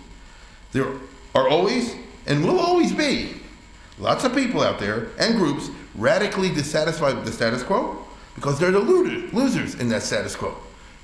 There are always and will always be lots of people out there and groups radically dissatisfied with the status quo because they're the losers in that status quo.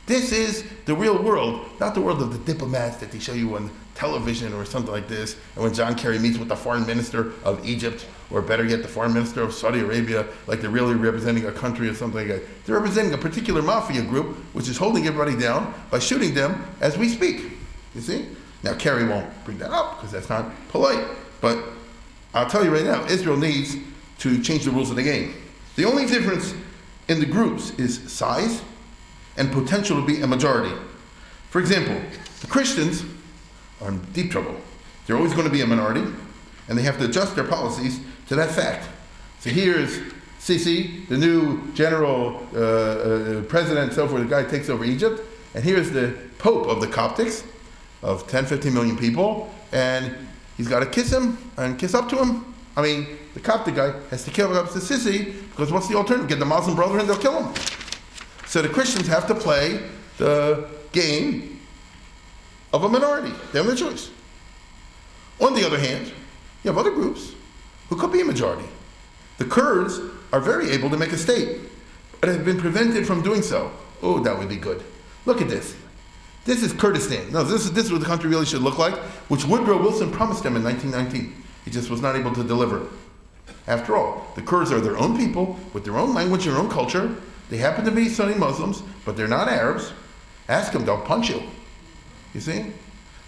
This is the real world, not the world of the diplomats that they show you on television or something like this, and when John Kerry meets with the foreign minister of Egypt, or better yet, the foreign minister of Saudi Arabia, like they're really representing a country or something like that. They're representing a particular mafia group, which is holding everybody down by shooting them as we speak. You see? Now, Kerry won't bring that up because that's not polite, but I'll tell you right now, Israel needs to change the rules of the game. The only difference in the groups is size and potential to be a majority. For example, the Christians are in deep trouble. They're always going to be a minority, and they have to adjust their policies to that fact. So here's Sisi, the new general president, and so forth, the guy takes over Egypt, and here's the Pope of the Coptics, of 10, 15 million people, and he's got to kiss him and kiss up to him. I mean, the Coptic guy has to kill up to Sisi, because what's the alternative? Get the Muslim brother and they'll kill him. So the Christians have to play the game of a minority. They have no choice. On the other hand, you have other groups who could be a majority. The Kurds are very able to make a state, but have been prevented from doing so. Oh, that would be good. Look at this. This is Kurdistan. No, this is what the country really should look like, which Woodrow Wilson promised them in 1919. He just was not able to deliver. After all, the Kurds are their own people, with their own language, their own culture. They happen to be Sunni Muslims, but they're not Arabs. Ask them, they'll punch you. You see?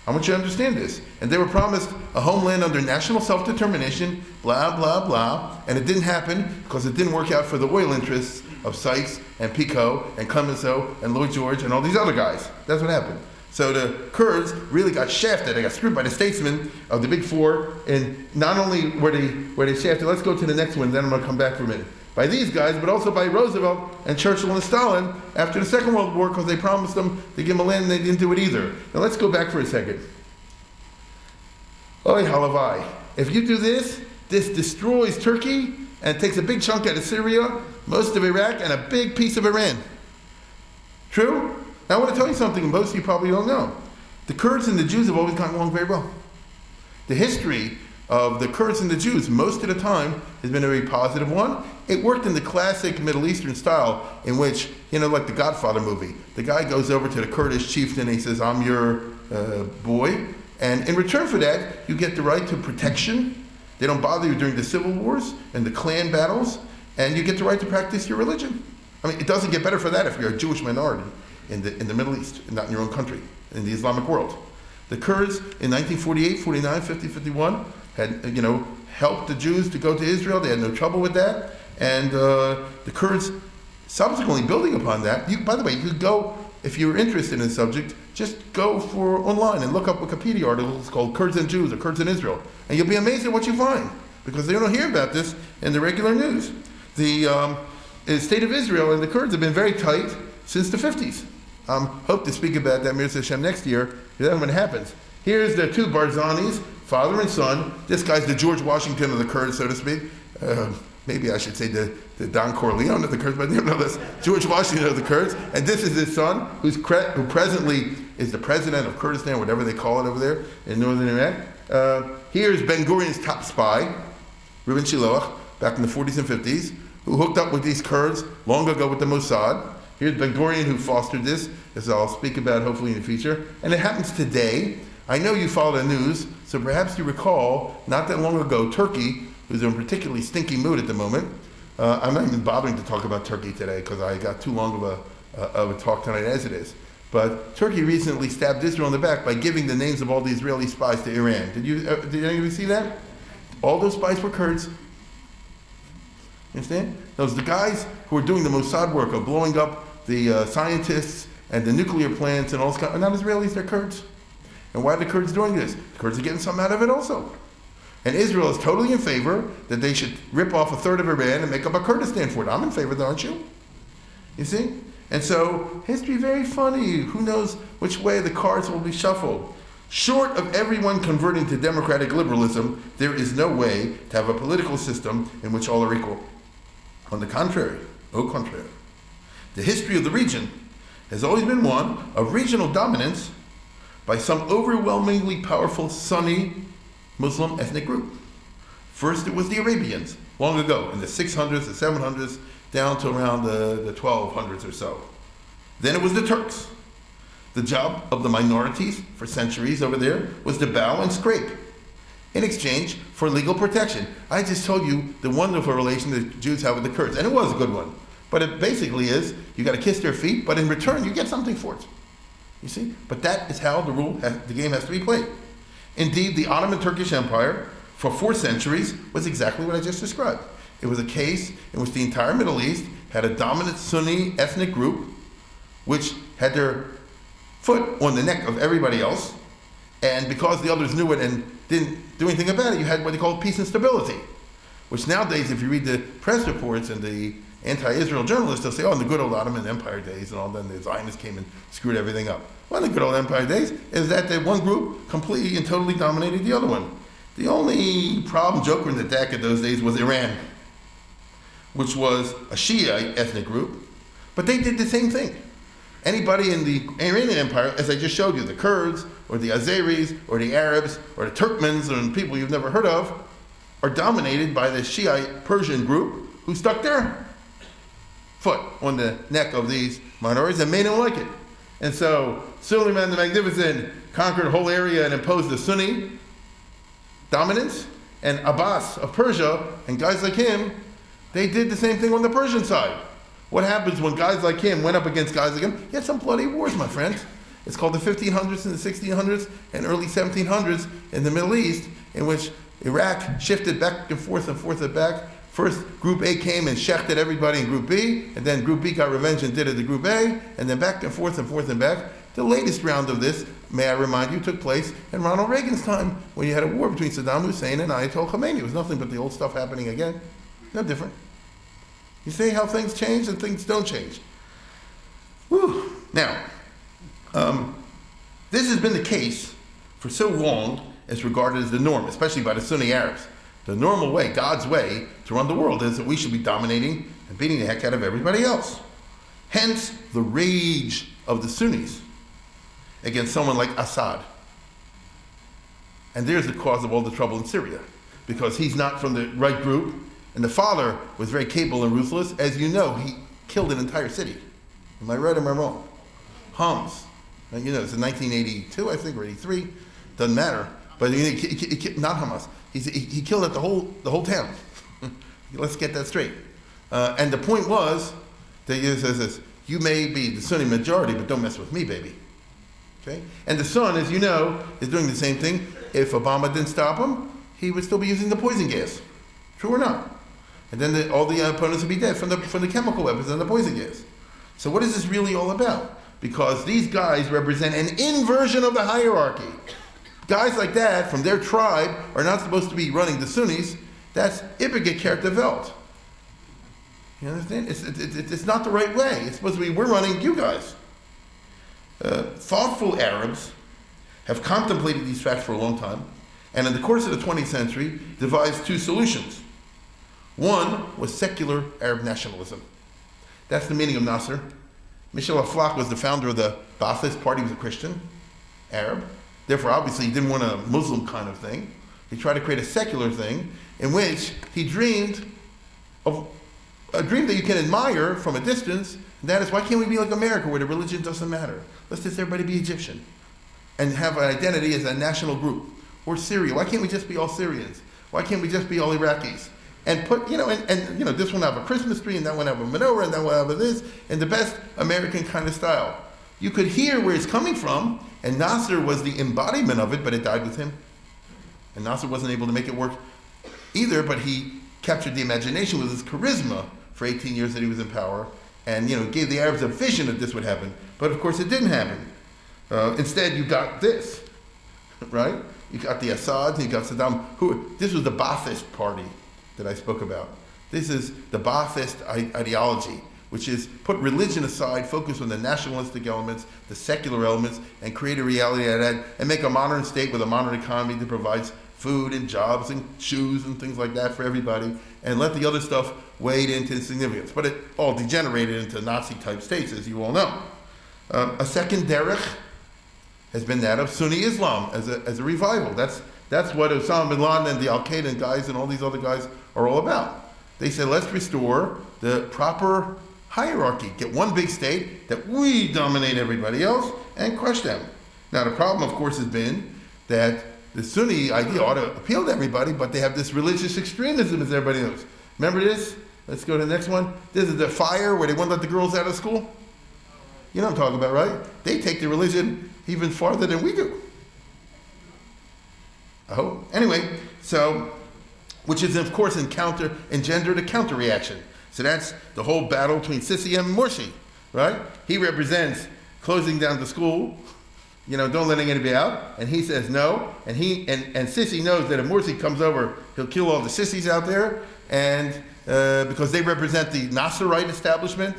I want you to understand this. And they were promised a homeland under national self-determination, blah, blah, blah. And it didn't happen because it didn't work out for the oil interests of Sykes and Picot and Clemenceau and Lloyd George and all these other guys. That's what happened. So the Kurds really got shafted. They got screwed by the statesmen of the Big Four. And not only were they shafted, let's go to the next one, then I'm going to come back for a minute. By these guys, but also by Roosevelt and Churchill and Stalin after the Second World War, because they promised them to give them land and they didn't do it either. Now let's go back for a second. Oy halavai. If you do this destroys Turkey and takes a big chunk out of Syria, most of Iraq, and a big piece of Iran. True? Now I want to tell you something most of you probably don't know. The Kurds and the Jews have always gotten along very well. The history of the Kurds and the Jews, most of the time, has been a very positive one. It worked in the classic Middle Eastern style in which, like the Godfather movie, the guy goes over to the Kurdish chieftain and he says, I'm your boy. And in return for that, you get the right to protection. They don't bother you during the civil wars and the clan battles. And you get the right to practice your religion. I mean, it doesn't get better for that if you're a Jewish minority in the Middle East, not in your own country, in the Islamic world. The Kurds in 1948, 49, 50, 51 had, helped the Jews to go to Israel. They had no trouble with that. And the Kurds subsequently building upon that. By the way, you could go, if you're interested in the subject, just go for online and look up Wikipedia articles called Kurds and Jews or Kurds in Israel. And you'll be amazed at what you find, because they don't hear about this in the regular news. The state of Israel and the Kurds have been very tight since the 50s. Hope to speak about that, Mirza Hashem, next year, then when it happens. Here's the two Barzanis, father and son. This guy's the George Washington of the Kurds, so to speak. Maybe I should say the Don Corleone of the Kurds, but this George Washington of the Kurds. And this is his son, who presently is the president of Kurdistan, whatever they call it over there in northern Iraq. Here's Ben-Gurion's top spy, Reuben Shiloach, back in the 40s and 50s, who hooked up with these Kurds long ago with the Mossad. Here's Ben-Gurion, who fostered this, as I'll speak about hopefully in the future. And it happens today. I know you follow the news, so perhaps you recall, not that long ago, Turkey, who's in a particularly stinky mood at the moment. I'm not even bothering to talk about Turkey today because I got too long of a talk tonight as it is. But Turkey recently stabbed Israel in the back by giving the names of all the Israeli spies to Iran. Did any of you see that? All those spies were Kurds. You understand? Those the guys who are doing the Mossad work of blowing up the scientists and the nuclear plants and all this are not Israelis, they're Kurds. And why are the Kurds doing this? The Kurds are getting something out of it also. And Israel is totally in favor that they should rip off a third of Iran and make up a Kurdistan for it. I'm in favor of that, aren't you? You see? And so, history very funny. Who knows which way the cards will be shuffled? Short of everyone converting to democratic liberalism, there is no way to have a political system in which all are equal. On the contrary, au contraire, The history of the region has always been one of regional dominance by some overwhelmingly powerful Sunni Muslim ethnic group. First, it was the Arabians, long ago, in the 600s, the 700s, down to around the 1200s or so. Then it was the Turks. The job of the minorities for centuries over there was to bow and scrape in exchange for legal protection. I just told you the wonderful relation the Jews have with the Kurds, and it was a good one. But it basically is, you got to kiss their feet, but in return, you get something for it. You see? But that is how the game has to be played. Indeed, the Ottoman Turkish Empire, for 4 centuries, was exactly what I just described. It was a case in which the entire Middle East had a dominant Sunni ethnic group, which had their foot on the neck of everybody else, and because the others knew it and didn't do anything about it, you had what they call peace and stability, which nowadays, if you read the press reports and the anti-Israel journalists, they'll say, oh, in the good old Ottoman Empire days and all, then the Zionists came and screwed everything up. Well, in the good old Empire days is that the one group completely and totally dominated the other one. The only problem, joker in the deck of those days was Iran, which was a Shiite ethnic group, but they did the same thing. Anybody in the Iranian Empire, as I just showed you, the Kurds, or the Azeris, or the Arabs, or the Turkmens, or people you've never heard of, are dominated by the Shiite Persian group who stuck their foot on the neck of these minorities and made them like it. And so Suleiman the Magnificent conquered a whole area and imposed the Sunni dominance, and Abbas of Persia and guys like him, they did the same thing on the Persian side. What happens when guys like him went up against guys like him? You had some bloody wars, my friends. It's called the 1500s and the 1600s and early 1700s in the Middle East, in which Iraq shifted back and forth and back. First, Group A came and shechted everybody in Group B, and then Group B got revenge and did it to Group A, and then back and forth and back. The latest round of this, may I remind you, took place in Ronald Reagan's time, when you had a war between Saddam Hussein and Ayatollah Khomeini. It was nothing but the old stuff happening again. No different. You see how things change and things don't change. Whew. Now, this has been the case for so long as regarded as the norm, especially by the Sunni Arabs. The normal way, God's way, to run the world is that we should be dominating and beating the heck out of everybody else. Hence, the rage of the Sunnis against someone like Assad. And there's the cause of all the trouble in Syria, because he's not from the right group, and the father was very capable and ruthless. As you know, he killed an entire city. Am I right or am I wrong? Homs. And you know, it's in 1982, I think, or 83. Doesn't matter. But not Hamas. He killed it the whole town. Let's get that straight. And the point was that he says this: you may be the Sunni majority, but don't mess with me, baby. Okay? And the son, as you know, is doing the same thing. If Obama didn't stop him, he would still be using the poison gas. True or not? And then all the opponents would be dead from the chemical weapons and the poison gas. So what is this really all about? Because these guys represent an inversion of the hierarchy. Guys like that from their tribe are not supposed to be running the Sunnis. That's Ibbegekert der Welt. You understand? It's not the right way. It's supposed to be, we're running you guys. Thoughtful Arabs have contemplated these facts for a long time, and in the course of the 20th century, devised 2 solutions. One was secular Arab nationalism. That's the meaning of Nasser. Michel Aflaq was the founder of the Ba'athist Party. He was a Christian, Arab. Therefore, obviously, he didn't want a Muslim kind of thing. He tried to create a secular thing in which he dreamed of a dream that you can admire from a distance. And that is, why can't we be like America, where the religion doesn't matter? Let's just everybody be Egyptian and have an identity as a national group. Or Syria. Why can't we just be all Syrians? Why can't we just be all Iraqis? And put, and this one have a Christmas tree, and that one have a menorah, and that one have a this, in the best American kind of style. You could hear where it's coming from, and Nasser was the embodiment of it, but it died with him. And Nasser wasn't able to make it work either, but he captured the imagination with his charisma for 18 years that he was in power, and gave the Arabs a vision that this would happen. But of course it didn't happen. Instead, you got this, right? You got the Assad, you got Saddam. This was the Ba'athist party that I spoke about. This is the Ba'athist ideology, which is put religion aside, focus on the nationalistic elements, the secular elements, and create a reality out of that, and make a modern state with a modern economy that provides food and jobs and shoes and things like that for everybody, and let the other stuff wade into significance. But it all degenerated into Nazi-type states, as you all know. A second derech has been that of Sunni Islam as a revival. That's what Osama bin Laden and the Al-Qaeda guys and all these other guys are all about. They said, let's restore the proper hierarchy. Get one big state that we dominate everybody else and crush them. Now the problem, of course, has been that the Sunni idea ought to appeal to everybody, but they have this religious extremism, as everybody knows. Remember this? Let's go to the next one. This is the fire where they won't let the girls out of school. You know what I'm talking about, right? They take the religion even farther than we do. I hope. Anyway, so, which is, of course, engendered a counter-reaction. So that's the whole battle between Sisi and Morsi, right? He represents closing down the school, don't letting anybody out, and he says no, and Sisi knows that if Morsi comes over, he'll kill all the sissies out there, and because they represent the Nasserite establishment,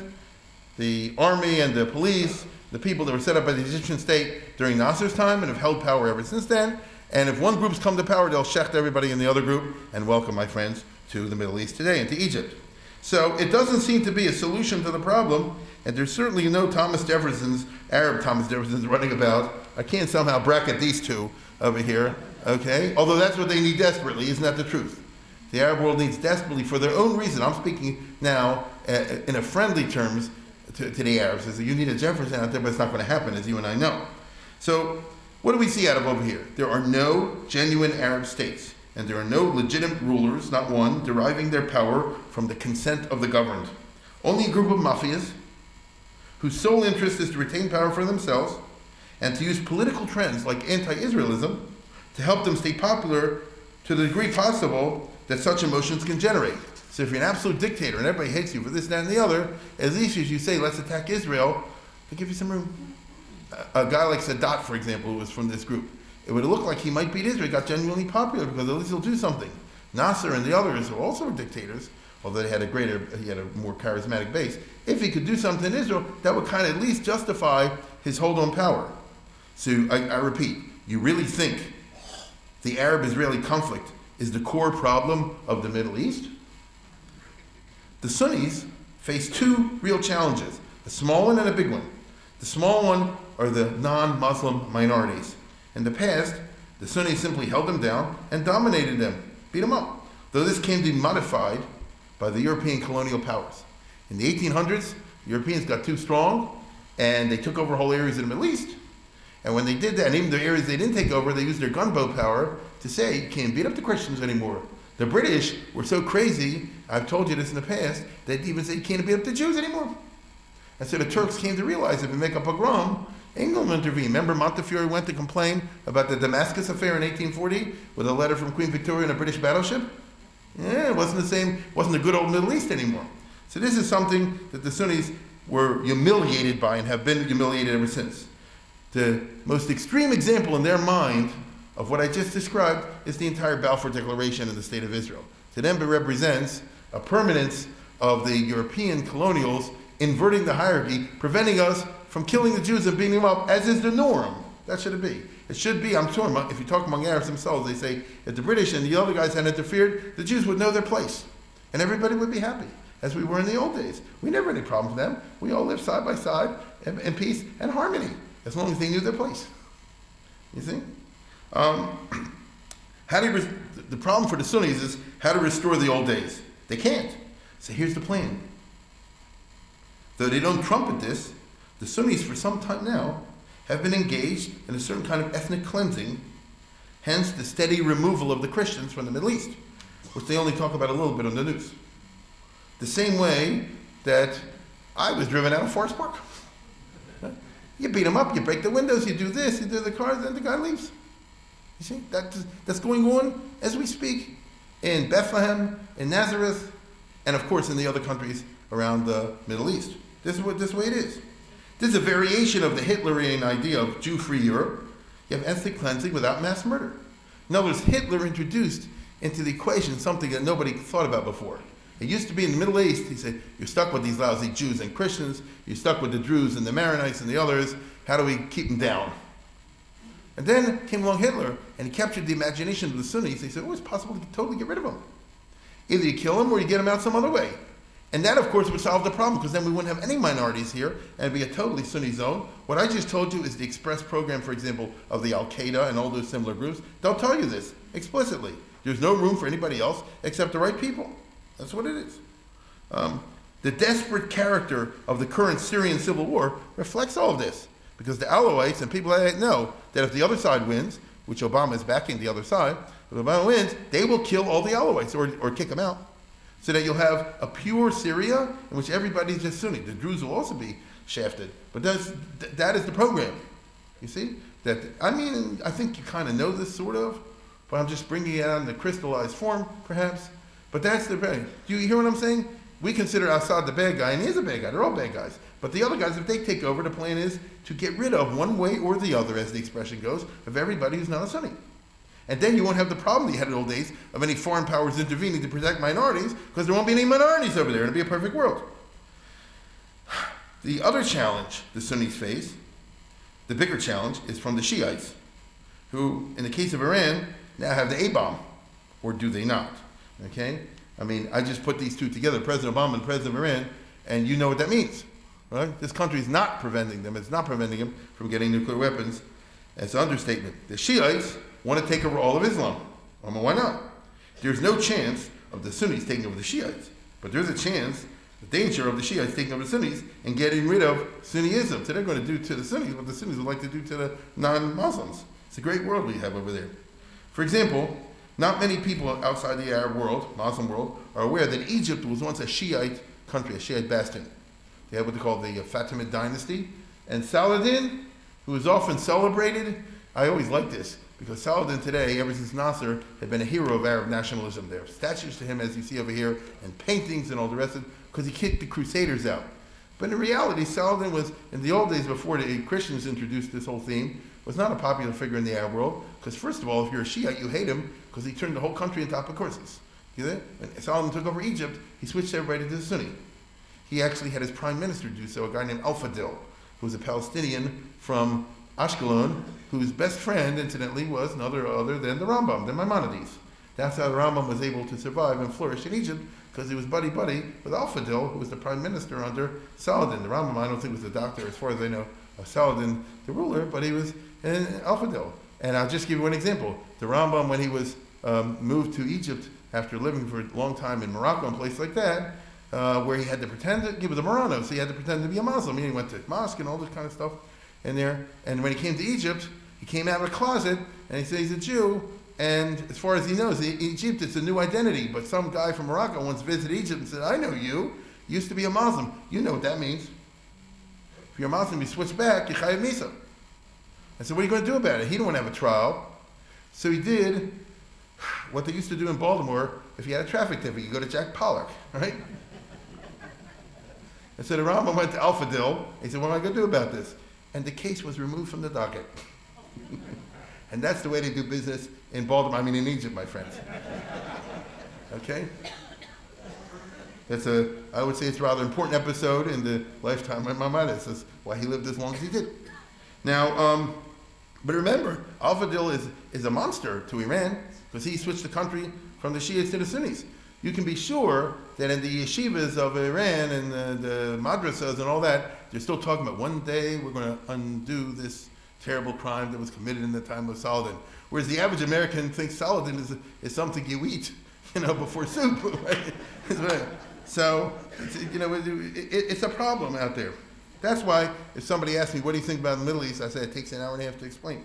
the army and the police, the people that were set up by the Egyptian state during Nasser's time and have held power ever since then. And if one group's come to power, they'll shecht everybody in the other group and welcome my friends to the Middle East today and to Egypt. So it doesn't seem to be a solution to the problem, and there's certainly no Arab Thomas Jeffersons running about. I can't somehow bracket these two over here, okay? Although that's what they need desperately, isn't that the truth? The Arab world needs desperately, for their own reason. I'm speaking now in a friendly terms to the Arabs. As you need a Jefferson out there, but it's not going to happen, as you and I know. So what do we see out of over here? There are no genuine Arab states, and there are no legitimate rulers, not one, deriving their power from the consent of the governed. Only a group of mafias whose sole interest is to retain power for themselves and to use political trends like anti-Israelism to help them stay popular to the degree possible that such emotions can generate. So if you're an absolute dictator and everybody hates you for this, that, and the other, at least as you say, let's attack Israel, they give you some room. A guy like Sadat, for example, who was from this group, it would look like he might beat Israel. He got genuinely popular because at least he'll do something. Nasser and the others, who also were dictators, although he had a more charismatic base, if he could do something in Israel, that would kind of at least justify his hold on power. So I repeat, you really think the Arab-Israeli conflict is the core problem of the Middle East? The Sunnis face two real challenges, a small one and a big one. The small one are the non-Muslim minorities. In the past, the Sunnis simply held them down and dominated them, beat them up, though this came to be modified by the European colonial powers. In the 1800s, the Europeans got too strong and they took over whole areas of the Middle East. And when they did that, and even the areas they didn't take over, they used their gunboat power to say, you can't beat up the Christians anymore. The British were so crazy, I've told you this in the past, they'd even say you can't beat up the Jews anymore. And so the Turks came to realize if we make a pogrom, England will intervene. Remember Montefiore went to complain about the Damascus affair in 1840 with a letter from Queen Victoria in a British battleship? Yeah, it wasn't the same, wasn't the good old Middle East anymore. So this is something that the Sunnis were humiliated by and have been humiliated ever since. The most extreme example in their mind of what I just described is the entire Balfour Declaration in the State of Israel. To them, it represents a permanence of the European colonials inverting the hierarchy, preventing us from killing the Jews and beating them up, as is the norm. That should it be. It should be, I'm sure, if you talk among Arabs themselves, they say, if the British and the other guys had interfered, the Jews would know their place. And everybody would be happy, as we were in the old days. We never had any problem with them. We all lived side by side in peace and harmony, as long as they knew their place. You see? The problem for the Sunnis is how to restore the old days. They can't. So here's the plan. Though they don't trumpet this, the Sunnis for some time now have been engaged in a certain kind of ethnic cleansing, hence the steady removal of the Christians from the Middle East, which they only talk about a little bit on the news. The same way that I was driven out of Forest Park. You beat them up, you break the windows, you do this, you do the cars, and the guy leaves. You see, that's going on as we speak in Bethlehem, in Nazareth, and of course in the other countries around the Middle East. This is the way it is. This is a variation of the Hitlerian idea of Jew-free Europe. You have ethnic cleansing without mass murder. In other words, Hitler introduced into the equation something that nobody thought about before. It used to be in the Middle East, he said, you're stuck with these lousy Jews and Christians, you're stuck with the Druze and the Maronites and the others, how do we keep them down? And then came along Hitler, and he captured the imagination of the Sunnis. They said, it's possible to totally get rid of them. Either you kill them or you get them out some other way. And that, of course, would solve the problem, because then we wouldn't have any minorities here, and it'd be a totally Sunni zone. What I just told you is the express program, for example, of the Al-Qaeda and all those similar groups. They'll tell you this explicitly. There's no room for anybody else except the right people. That's what it is. The desperate character of the current Syrian civil war reflects all of this, because the Alawites and people like that know that if the other side wins, which Obama is backing the other side, if Obama wins, they will kill all the Alawites or kick them out. So that you'll have a pure Syria in which everybody's just Sunni. The Druze will also be shafted. But that is the program. You see? I think you kind of know this sort of, but I'm just bringing it out in the crystallized form, perhaps. But that's the thing. Do you hear what I'm saying? We consider Assad the bad guy, and he is a bad guy. They're all bad guys. But the other guys, if they take over, the plan is to get rid of one way or the other, as the expression goes, of everybody who's not a Sunni. And then you won't have the problem that you had in the old days of any foreign powers intervening to protect minorities, because there won't be any minorities over there. It'll be a perfect world. The other challenge the Sunnis face, the bigger challenge, is from the Shiites, who, in the case of Iran, now have the A-bomb. Or do they not? Okay? I mean, I just put these two together, President Obama and President of Iran, and you know what that means. Right? This country is not preventing them. It's not preventing them from getting nuclear weapons. That's an understatement. The Shiites want to take over all of Islam. Well, why not? There's no chance of the Sunnis taking over the Shiites, but there's a chance, the danger of the Shiites taking over the Sunnis and getting rid of Sunniism. So they're going to do to the Sunnis what the Sunnis would like to do to the non-Muslims. It's a great world we have over there. For example, not many people outside the Arab world, Muslim world, are aware that Egypt was once a Shiite country, a Shiite bastion. They had what they call the Fatimid dynasty. And Saladin, who is often celebrated, I always like this, because Saladin today, ever since Nasser, had been a hero of Arab nationalism. There are statues to him, as you see over here, and paintings and all the rest of it, because he kicked the Crusaders out. But in reality, Saladin was, in the old days before the Christians introduced this whole theme, was not a popular figure in the Arab world, because first of all, if you're a Shiite, you hate him, because he turned the whole country into apocryphals. You know? When Saladin took over Egypt, he switched everybody to the Sunni. He actually had his prime minister do so, a guy named Al-Fadil, who was a Palestinian from Ashkelon, whose best friend, incidentally, was none other than the Rambam, the Maimonides. That's how the Rambam was able to survive and flourish in Egypt, because he was buddy-buddy with Al-Fadil, who was the prime minister under Saladin. The Rambam, I don't think, was the doctor, as far as I know, of Saladin, the ruler, but he was Al-Fadil. And I'll just give you one example. The Rambam, when he was moved to Egypt after living for a long time in Morocco and places like that, where he had to pretend that he was a Marano, so he had to pretend to be a Muslim. He went to mosque and all this kind of stuff in there. And when he came to Egypt, he came out of a closet and he said he's a Jew. And as far as he knows, Egypt is a new identity. But some guy from Morocco once visited Egypt and said, I know you. You used to be a Muslim. You know what that means. If you're a Muslim, you switch back, you chayav misa. I said, what are you going to do about it? He didn't want to have a trial. So he did what they used to do in Baltimore if you had a traffic ticket. You go to Jack Pollock, right? And so the Rambam went to Al-Fadil. He said, what am I going to do about this? And the case was removed from the docket. And that's the way they do business in Baltimore, in Egypt, my friends. Okay? I would say it's a rather important episode in the lifetime of Maimonides. That's why he lived as long as he did. Now, but remember, Al-Fadil is a monster to Iran, because he switched the country from the Shiites to the Sunnis. You can be sure that in the yeshivas of Iran and the madrasas and all that, they're still talking about one day we're going to undo this terrible crime that was committed in the time of Saladin. Whereas the average American thinks Saladin is something you eat, before soup. Right? So, it's a problem out there. That's why if somebody asks me, what do you think about the Middle East? I say it takes an hour and a half to explain.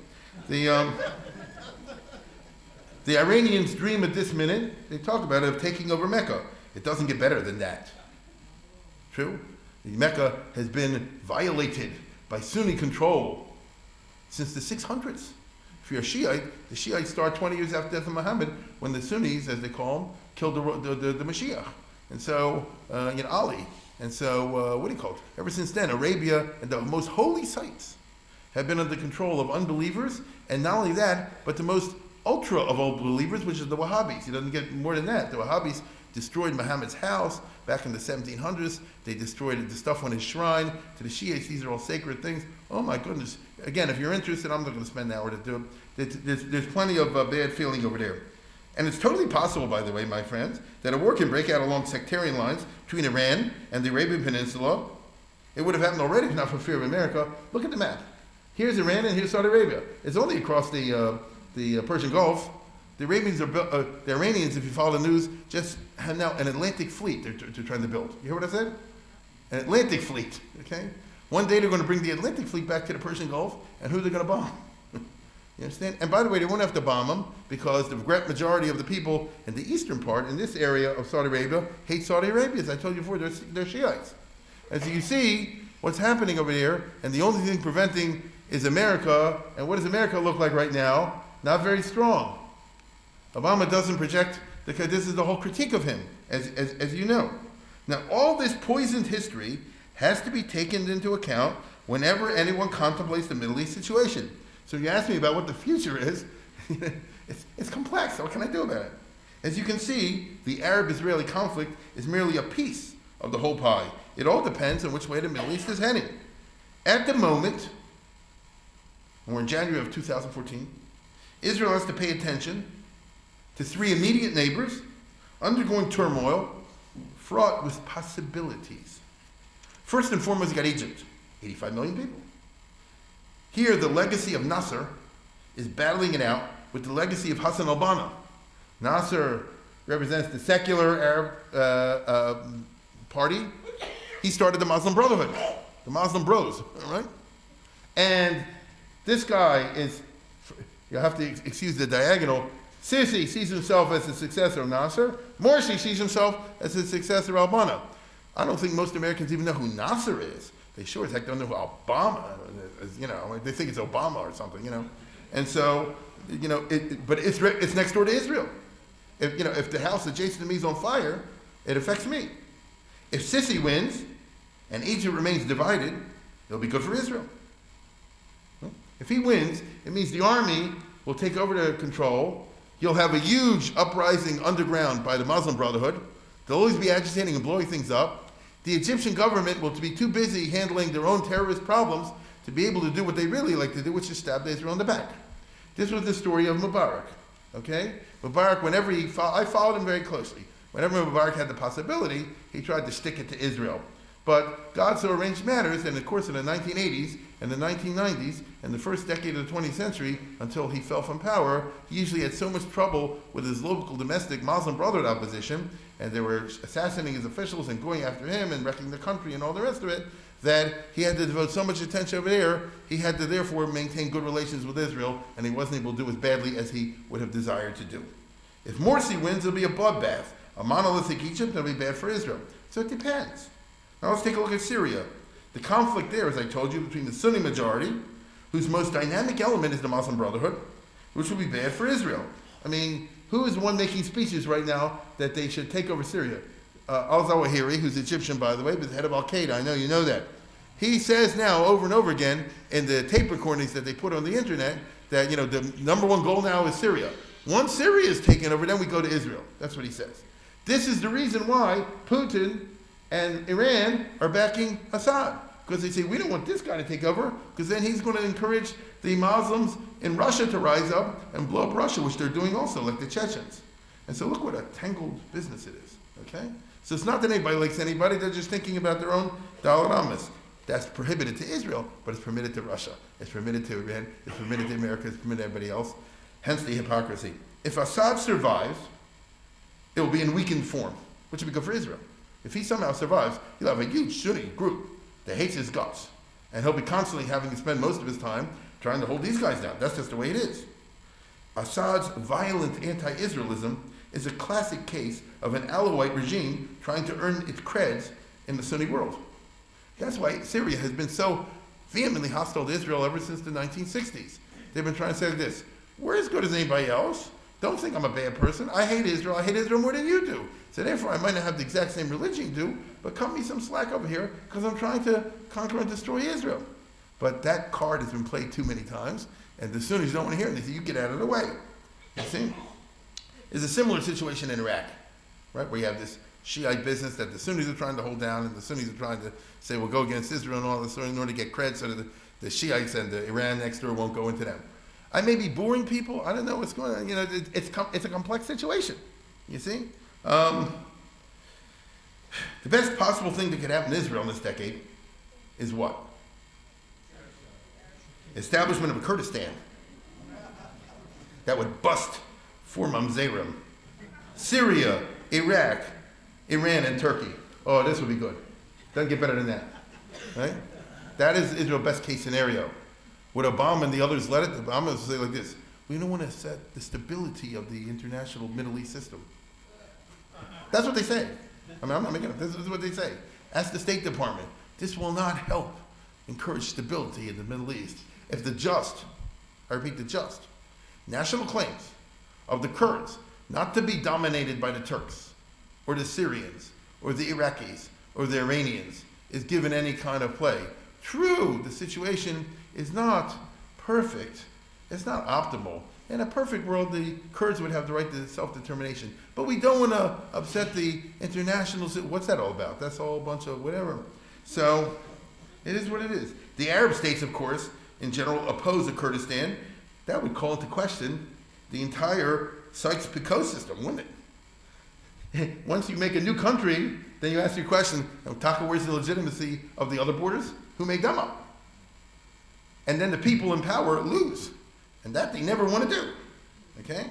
The Iranians dream at this minute, they talk about it, of taking over Mecca. It doesn't get better than that. True? Mecca has been violated by Sunni control since the 600s. If you're a Shiite, the Shiites start 20 years after the death of Muhammad, when the Sunnis, as they call them, killed the Mashiach. And so, Ali. And so, ever since then, Arabia and the most holy sites have been under control of unbelievers, and not only that, but the most ultra of all believers, which is the Wahhabis. He doesn't get more than that. The Wahhabis destroyed Muhammad's house, back in the 1700s. They destroyed the stuff on his shrine. To the Shiites, these are all sacred things. Oh my goodness. Again, if you're interested, I'm not going to spend an hour to do it. There's plenty of bad feeling over there. And it's totally possible, by the way, my friends, that a war can break out along sectarian lines between Iran and the Arabian Peninsula. It would have happened already if not for fear of America. Look at the map. Here's Iran and here's Saudi Arabia. It's only across the Persian Gulf. The Iranians, if you follow the news, just have now an Atlantic fleet they're trying to build. You hear what I said? An Atlantic fleet, okay? One day they're going to bring the Atlantic fleet back to the Persian Gulf, and who are they going to bomb? You understand? And by the way, they won't have to bomb them because the great majority of the people in the eastern part, in this area of Saudi Arabia, hate Saudi Arabia. As I told you before, they're Shiites. And so you see what's happening over there, and the only thing preventing is America. And what does America look like right now? Not very strong. Obama doesn't project, because this is the whole critique of him, as you know. Now, all this poisoned history has to be taken into account whenever anyone contemplates the Middle East situation. So you ask me about what the future is, it's complex. What can I do about it? As you can see, the Arab-Israeli conflict is merely a piece of the whole pie. It all depends on which way the Middle East is heading. At the moment, and we're in January of 2014, Israel has to pay attention to three immediate neighbors undergoing turmoil fraught with possibilities. First and foremost, you got Egypt, 85 million people. Here, the legacy of Nasser is battling it out with the legacy of Hassan al-Banna. Nasser represents the secular Arab party. He started the Muslim Brotherhood, the Muslim Bros, all right? And this guy is, you'll have to excuse the diagonal, Sisi sees himself as the successor of Nasser. Morsi sees himself as the successor of al-Banna. I don't think most Americans even know who Nasser is. They sure as heck don't know who Obama is, they think it's Obama or something, And so, but it's next door to Israel. If the house adjacent to me is on fire, it affects me. If Sisi wins and Egypt remains divided, it'll be good for Israel. If he wins, it means the army will take over the control. You'll have a huge uprising underground by the Muslim Brotherhood. They'll always be agitating and blowing things up. The Egyptian government will be too busy handling their own terrorist problems to be able to do what they really like to do, which is stab Israel in the back. This was the story of Mubarak, okay? Mubarak, whenever I followed him very closely. Whenever Mubarak had the possibility, he tried to stick it to Israel. But God so arranged matters, and of course in the 1980s and the 1990s and the first decade of the 20th century, until he fell from power, he usually had so much trouble with his local domestic Muslim Brotherhood opposition, and they were assassinating his officials and going after him and wrecking the country and all the rest of it, that he had to devote so much attention over there, he had to therefore maintain good relations with Israel, and he wasn't able to do as badly as he would have desired to do. If Morsi wins, it'll be a bloodbath. A monolithic Egypt, that'll be bad for Israel. So it depends. Now let's take a look at Syria. The conflict there, as I told you, between the Sunni majority, whose most dynamic element is the Muslim Brotherhood, which will be bad for Israel. I mean, who is the one making speeches right now that they should take over Syria? Al-Zawahiri, who's Egyptian, by the way, but the head of Al-Qaeda. I know you know that. He says now, over and over again, in the tape recordings that they put on the internet, that the number one goal now is Syria. Once Syria is taken over, then we go to Israel. That's what he says. This is the reason why Putin and Iran are backing Assad. Because they say, we don't want this guy to take over, because then he's going to encourage the Muslims in Russia to rise up and blow up Russia, which they're doing also, like the Chechens. And so look what a tangled business it is, okay? So it's not that anybody likes anybody, they're just thinking about their own dollar-amas. That's prohibited to Israel, but it's permitted to Russia. It's permitted to Iran, it's permitted to America, it's permitted to everybody else. Hence the hypocrisy. If Assad survives, it will be in weakened form, which will be good for Israel. If he somehow survives, he'll have a huge Sunni group that hates his guts. And he'll be constantly having to spend most of his time trying to hold these guys down. That's just the way it is. Assad's violent anti-Israelism is a classic case of an Alawite regime trying to earn its creds in the Sunni world. That's why Syria has been so vehemently hostile to Israel ever since the 1960s. They've been trying to say this, we're as good as anybody else. Don't think I'm a bad person. I hate Israel. I hate Israel more than you do. So therefore, I might not have the exact same religion you do, but cut me some slack over here because I'm trying to conquer and destroy Israel. But that card has been played too many times, and the Sunnis don't want to hear it. They say, you get out of the way. You see? There's a similar situation in Iraq, right, where you have this Shiite business that the Sunnis are trying to hold down, and the Sunnis are trying to say, we'll go against Israel and all this in order to get credit so that the Shiites and the Iran next door won't go into them. I may be boring people. I don't know what's going on. It's a complex situation. You see? The best possible thing that could happen in Israel in this decade is what? Establishment of a Kurdistan that would bust four mamzerim. Syria, Iraq, Iran, and Turkey. Oh, this would be good. Doesn't get better than that. Right? That is Israel's best case scenario. Would Obama and the others let it? Obama would say like this: we don't want to set the stability of the international Middle East system. That's what they say. I mean, I'm not making it up. This is what they say. Ask the State Department. This will not help encourage stability in the Middle East if the just, I repeat, the just, national claims of the Kurds not to be dominated by the Turks or the Syrians or the Iraqis or the Iranians is given any kind of play. True, the situation is not perfect. It's not optimal. In a perfect world, the Kurds would have the right to self-determination. But we don't want to upset the international... What's that all about? That's all a bunch of whatever. So, it is what it is. The Arab states, of course, in general, oppose the Kurdistan. That would call into question the entire Sykes-Picot system, wouldn't it? Once you make a new country, then you ask your question, Taka, where's the legitimacy of the other borders? Who made them up? And then the people in power lose. And that they never want to do. Okay?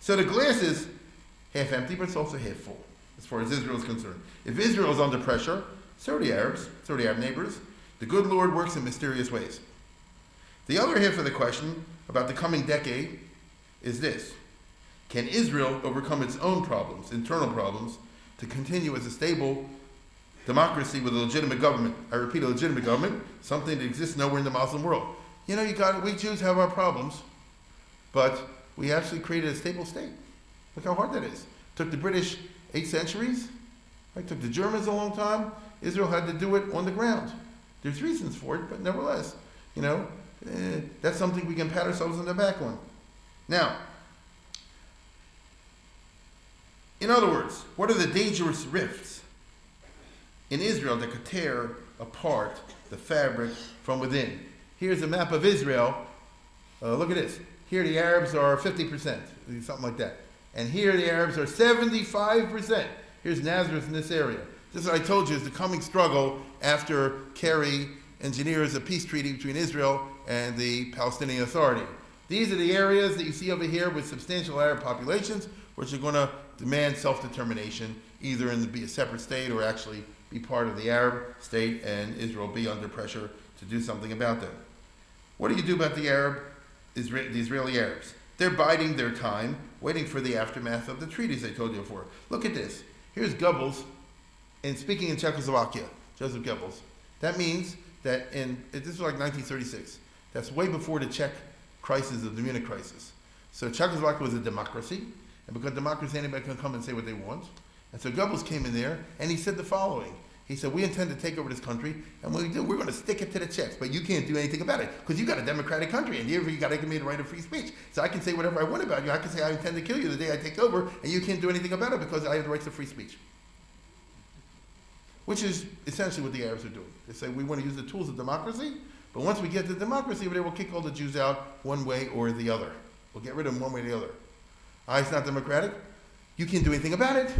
So the glass is half empty, but it's also half full, as far as Israel is concerned. If Israel is under pressure, so are the Arabs, so are the Arab neighbors. The good Lord works in mysterious ways. The other half of the question about the coming decade is this: can Israel overcome its own problems, internal problems, to continue as a stable democracy with a legitimate government? I repeat, a legitimate government, something that exists nowhere in the Muslim world. You know, we Jews have our problems, but we actually created a stable state. Look how hard that is. Took the British 8 centuries, right? Took the Germans a long time. Israel had to do it on the ground. There's reasons for it, but nevertheless, that's something we can pat ourselves on the back on. Now, in other words, what are the dangerous rifts in Israel that could tear apart the fabric from within? Here's a map of Israel. Look at this. Here the Arabs are 50%, something like that. And here the Arabs are 75%. Here's Nazareth in this area. This, as I told you, is the coming struggle after Kerry engineers a peace treaty between Israel and the Palestinian Authority. These are the areas that you see over here with substantial Arab populations, which are going to demand self-determination, either in be a separate state or actually be part of the Arab state, and Israel be under pressure to do something about them. What do you do about the Israeli Arabs? They're biding their time, waiting for the aftermath of the treaties I told you before. Look at this. Here's Goebbels, and speaking in Czechoslovakia, Joseph Goebbels. That means that this was like 1936. That's way before the Czech crisis of the Munich crisis. So Czechoslovakia was a democracy, and because democracy, anybody can come and say what they want. And so Goebbels came in there, and he said the following. He said, we intend to take over this country, and when we do, we're going to stick it to the Czechs, but you can't do anything about it, because you got a democratic country, and you got to give me the right of free speech. So I can say whatever I want about you. I can say I intend to kill you the day I take over, and you can't do anything about it because I have the rights of free speech. Which is essentially what the Arabs are doing. They say, we want to use the tools of democracy, but once we get to democracy, we'll kick all the Jews out one way or the other. We'll get rid of them one way or the other. It's not democratic. You can't do anything about it.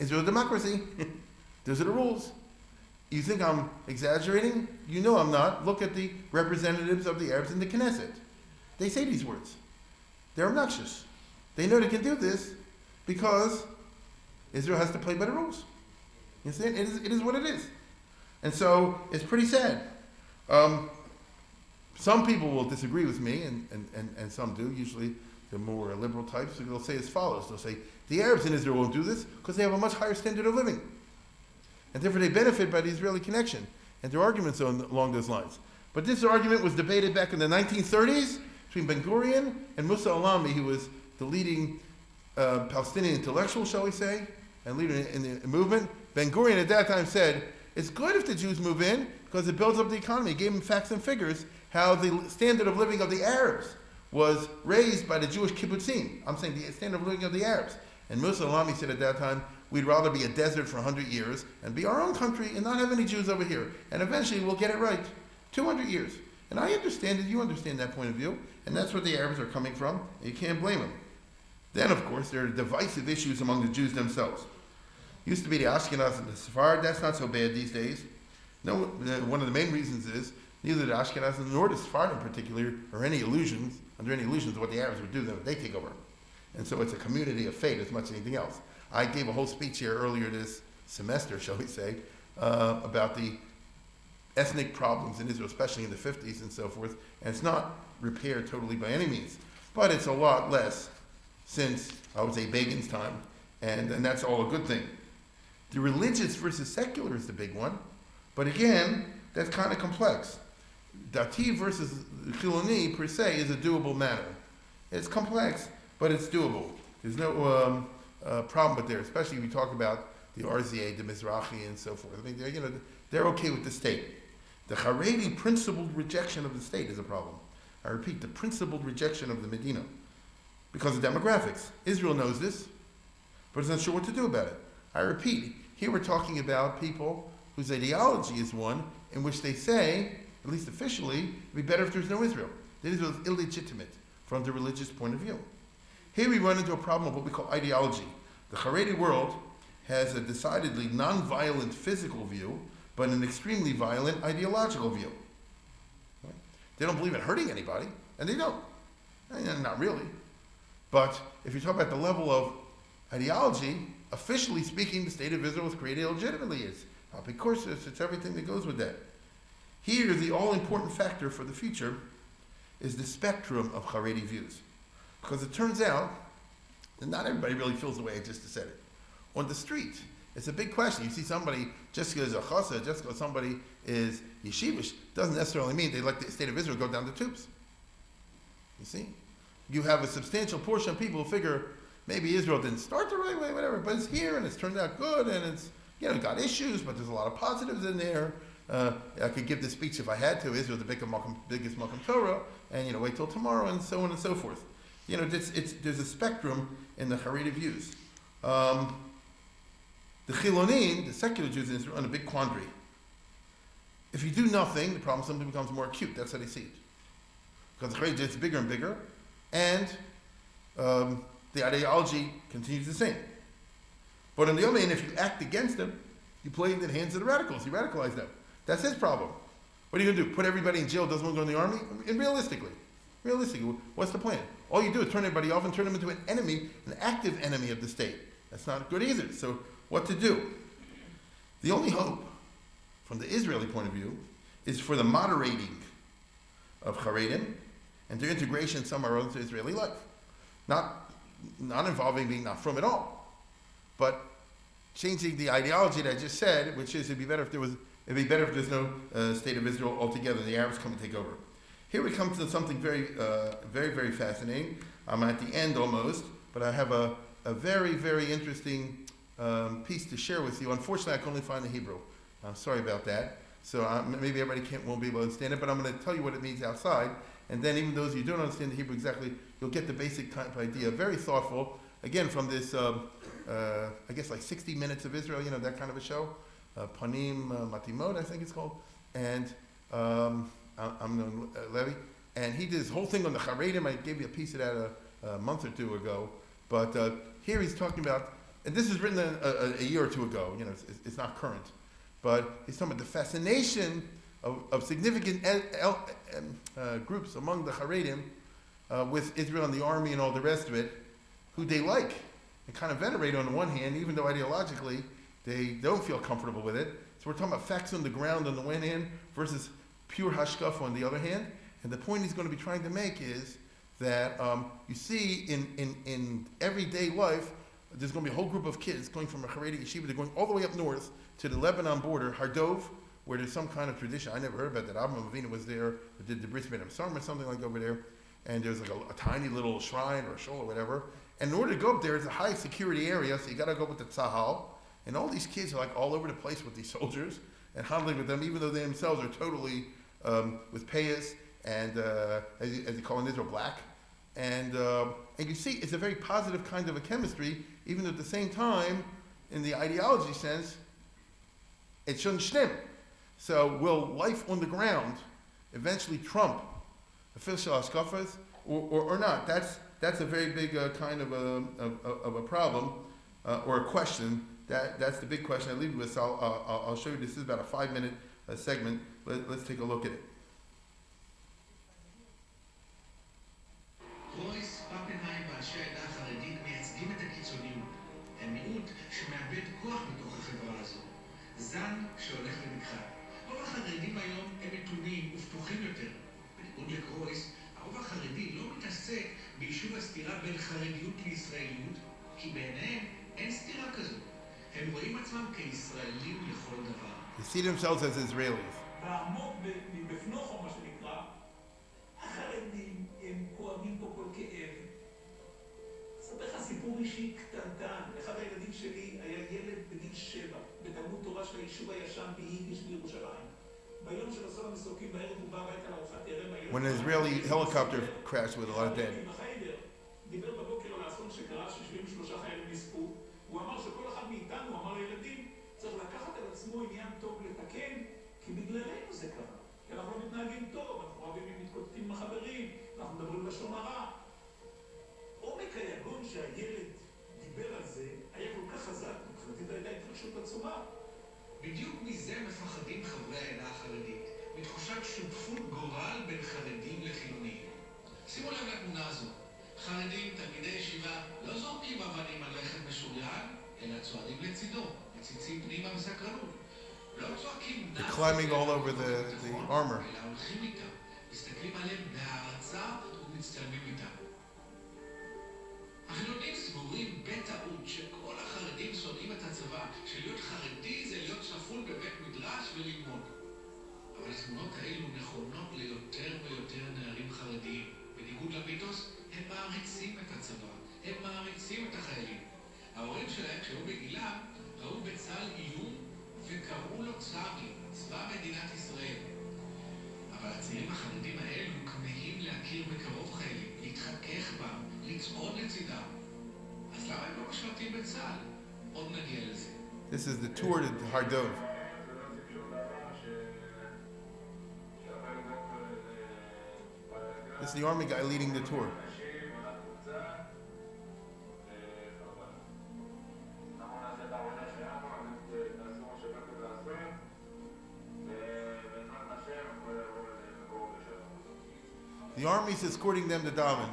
Israel democracy. Those are the rules. You think I'm exaggerating? You know I'm not. Look at the representatives of the Arabs in the Knesset. They say these words. They're obnoxious. They know they can do this because Israel has to play by the rules. You see, it is what it is. And so it's pretty sad. Some people will disagree with me, and some do. Usually the more liberal types, they'll say as follows. They'll say, the Arabs in Israel won't do this because they have a much higher standard of living. And therefore they benefit by the Israeli connection. And there are arguments along those lines. But this argument was debated back in the 1930s between Ben Gurion and Musa Alami, who was the leading Palestinian intellectual, shall we say, and leader in the movement. Ben Gurion at that time said, it's good if the Jews move in because it builds up the economy. He gave them facts and figures how the standard of living of the Arabs was raised by the Jewish kibbutzim. I'm saying the standard of living of the Arabs. And Musa Alami said at that time, we'd rather be a desert for 100 years and be our own country and not have any Jews over here. And eventually we'll get it right. 200 years. And I understand it, you understand that point of view, and that's where the Arabs are coming from, and you can't blame them. Then, of course, there are divisive issues among the Jews themselves. Used to be the Ashkenaz and the Sephardi. That's not so bad these days. No, one of the main reasons is neither the Ashkenaz nor the Sephardi in particular are under any illusions of what the Arabs would do when they take over. And so it's a community of fate as much as anything else. I gave a whole speech here earlier this semester, shall we say, about the ethnic problems in Israel, especially in the 50s and so forth. And it's not repaired totally by any means, but it's a lot less since, I would say, Begin's time, and that's all a good thing. The religious versus secular is the big one, but again, that's kind of complex. Dati versus Chiloni, per se, is a doable matter. It's complex, but it's doable. There's no problem with there, especially if you talk about the RZA, the Mizrahi, and so forth. I mean, they're okay with the state. The Haredi principled rejection of the state is a problem. I repeat, the principled rejection of the Medina. Because of demographics. Israel knows this, but is not sure what to do about it. I repeat, here we're talking about people whose ideology is one in which they say, at least officially, it would be better if there's no Israel. That Israel is illegitimate from the religious point of view. Here we run into a problem of what we call ideology. The Haredi world has a decidedly non-violent physical view, but an extremely violent ideological view. Right? They don't believe in hurting anybody, and they don't. Not really. But if you talk about the level of ideology, officially speaking, the state of Israel was created illegitimately. It's apikorsis, it's everything that goes with that. Here, the all-important factor for the future is the spectrum of Haredi views. Because it turns out that not everybody really feels the way I just said it. On the street, it's a big question. You see somebody, just because a chassid, just because somebody is yeshivish, doesn't necessarily mean they let the state of Israel go down the tubes. You see? You have a substantial portion of people who figure maybe Israel didn't start the right way, whatever, but it's here and it's turned out good and it's, got issues, but there's a lot of positives in there. I could give this speech if I had to. Israel's the biggest Malkum Torah, and wait till tomorrow, and so on and so forth. There's a spectrum in the Haredi views. The Chilonim, the secular Jews in Israel, are in a big quandary. If you do nothing, the problem simply becomes more acute. That's how they see it. Because the Haredi gets bigger and bigger, and the ideology continues the same. But on the other hand, if you act against them, you play into the hands of the radicals. You radicalize them. That's his problem. What are you going to do? Put everybody in jail, doesn't want to go in the army? And realistically, what's the plan? All you do is turn everybody off and turn them into an enemy, an active enemy of the state. That's not good either. So what to do? The only hope, from the Israeli point of view, is for the moderating of Haredim and their integration somewhere into Israeli life. Not involving being not from at all, but changing the ideology that I just said, which is it'd be better if there's no state of Israel altogether. The Arabs come and take over. Here we come to something very, very, very fascinating. I'm at the end almost, but I have a very, very interesting piece to share with you. Unfortunately, I can only find the Hebrew. I'm sorry about that. So maybe everybody won't be able to understand it, but I'm going to tell you what it means outside. And then even those who don't understand the Hebrew exactly, you'll get the basic type idea. Very thoughtful. Again, from this, I guess like 60 Minutes of Israel, that kind of a show. Panim Matimot, I think it's called. And Amnon Levy. And he did his whole thing on the Haredim. I gave you a piece of that a month or two ago. But here he's talking about, and this was written a year or two ago. It's not current. But he's talking about the fascination of significant groups among the Haredim with Israel and the army and all the rest of it, who they like and kind of venerate on the one hand, even though ideologically they don't feel comfortable with it. So we're talking about facts on the ground on the one hand versus pure hashkafa on the other hand. And the point he's going to be trying to make is that you see in everyday life, there's going to be a whole group of kids going from a Haredi yeshiva, they're going all the way up north to the Lebanon border, Hardov, where there's some kind of tradition. I never heard about that. Avraham Avinu was there, did the Bris Milah Psalm or something like over there, and there's like a tiny little shrine or a shul or whatever. And in order to go up there, it's a high security area, so you got to go with the tzahal. And all these kids are like all over the place with these soldiers and huddling with them, even though they themselves are totally with payas and, as you call in Israel, black. And you see, it's a very positive kind of a chemistry, even though at the same time, in the ideology sense, it shouldn't stem. So will life on the ground eventually trump official hashkafas or not? That's a very big kind of a problem or a question. That's the big question I leave you with. So I'll show you. This is about a 5-minute segment. Let's take a look at it. רויס, פפנהיים ואנשי העדה החרדית מייצגים את הקיצוניות. הם מיעוט שמאבד כוח בתוך החברה הזו. זן שהולך ונכחד. רוב החרדים היום הם מתונים ופתוחים יותר. בניגוד לקרויס, הרוב החרדי לא מתעסק ביישוב הסתירה בין חרדיות לישראליות, כי בעיניהם אין סתירה כזו. הם רואים עצמם כישראלים לכל דבר. They see themselves as Israelis. והעמוק מבפנוכו, מה שנקרא, החרדים הם כואבים פה כל כאב. אספר לך סיפור אישי קטנטן. אחד הילדים שלי היה ילד בגיל 7, בתלמוד תורה של היישוב הישן ביידיש בירושלים. ביום של אסון המסוקים בערב הוא בא הביתה לארוחת ערב. When an Israeli helicopter crashed with a lot of dead. דיבר בבוקר על האסון שקרה, ש73 חיילים נספו. הוא אמר שכל אחד מאיתנו, אמר לילדים, צריך לקחת על עצמו עניין טוב לתקן, כי בגללנו זה קרה. כי אנחנו לא מתנהגים טוב, אנחנו רבים מתקוטטים עם החברים, אנחנו מדברים לשון הרע. עומק היגון שהילד דיבר על זה היה כל כך חזק, מבחינתי הייתה התרגשות עצומה. בדיוק מזה מפחדים חברי העדה החרדית, מתחושת שותפות גורל בין חרדים לחילונים. שימו לב לתמונה הזו. חרדים, תלמידי ישיבה, לא זורקים אבנים על רכב משוריין, אלא צועדים לצידו, מציצים פנימה בסקרנות. לא צועקים They're climbing all over the armor. אלא הולכים איתם, מסתכלים עליהם בהערצה ומצטלמים איתם. החילונים סבורים בטעות שכל החרדים שונאים את הצבא, שלהיות חרדי זה להיות שפול בבית מדרש וללמוד. אבל התמונות האלו נכונות ליותר ויותר נערים חרדיים. בניגוד למיתוס, הם מעריצים את הצבא, הם מעריצים את החיילים. ההורים שלהם, כשהיו בגילם, ראו בצה"ל איום וקראו לו צב"י, צבא מדינת ישראל. אבל הצעירים החרדים האלו כמהים להכיר בקרוב חיילים, להתחכך בם, לצעוד לצידם. אז למה הם לא משרתים בצה"ל? עוד נגיע לזה. This is the tour to Hardov. This is the army guy leading the tour. The army's escorting them to daven.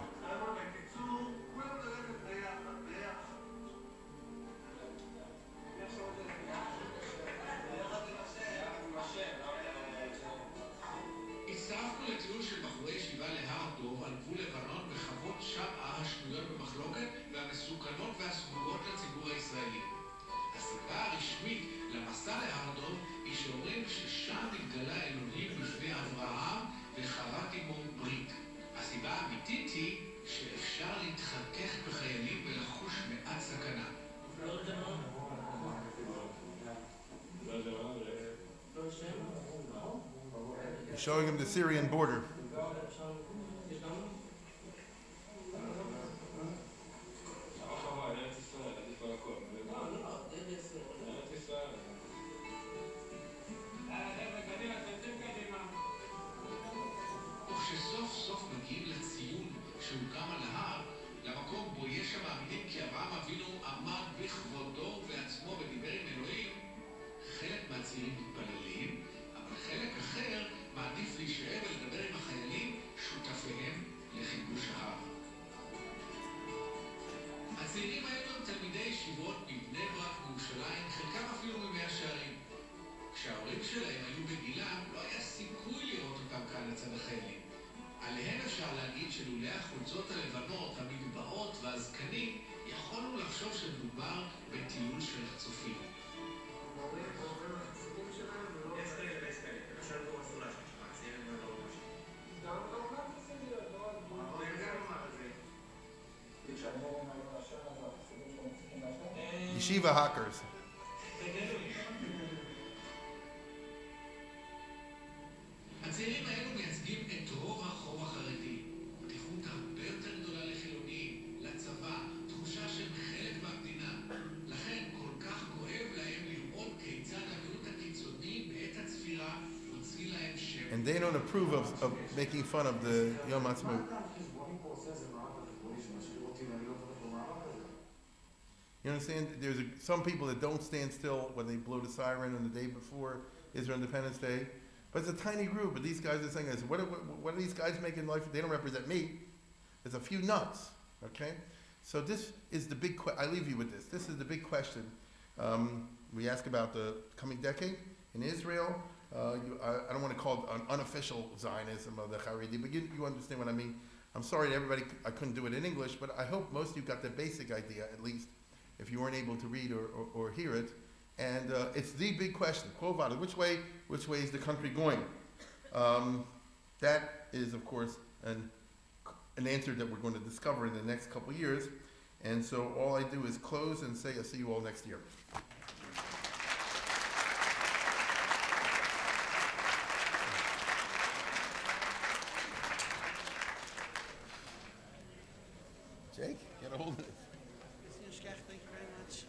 הצטרפנו לטיול של בחורי ישיבה להר דוב על גבול לבנון בחוות שבעה השנויות במחלוקת והמסוכנות והסגורות לציבור הישראלי. הסיבה הרשמית למסע להר דוב היא שאומרים ששם התגלה אלוהים בפני אברהם וחרט עמו ברית. הסיבה האמיתית היא שאפשר להתחכך בחיילים ולחוש מעט סכנה. He's showing him the Syrian border. וכשסוף סוף מגיעים לציון שהוקם על ההר, למקום בו יש המאמינים כי אברהם אבינו עמד בכבודו ובעצמו ודיבר עם אלוהים, חלק מהצעירים מתפללים, אבל חלק אחר מעדיף להישאר ולדבר עם החיילים שותפיהם לכיבוש ההר. הצעירים האלו הם תלמידי ישיבות מבני ברק מירושלים, חלקם אפילו ממאה שערים. כשההורים שלהם היו בגילם, לא היה סיכוי לראות אותם כאן לצד החיילים. עליהם אפשר להגיד שלולא החולצות הלבנות, המגבעות והזקנים, יכולנו לחשוב שמדובר בטיול של חצופים. Yeshiva hackers. הצעירים האלו מייצגים את רוב הרחוב החרדי. פתיחות הרבה יותר גדולה לחילונים, לצבא, תחושה שהם חלק מהמדינה. לכן כל כך they don't approve of making fun of the Yom Ha'atzmaut. You understand? There's some people that don't stand still when they blow the siren on the day before Israel Independence Day. But it's a tiny group. But these guys are saying, what are these guys making in life? They don't represent me. There's a few nuts. Okay? So this is the big question. I leave you with this. This is the big question. We ask about the coming decade in Israel. I don't want to call it an unofficial Zionism of the Haredi, but you understand what I mean. I'm sorry to everybody, I couldn't do it in English, but I hope most of you got the basic idea, at least, if you weren't able to read or hear it. And it's the big question. Quo vadis, which way is the country going? That is, of course, an answer that we're going to discover in the next couple of years. And so all I do is close and say I'll see you all next year. Jake, get a hold of it. Thank you very much.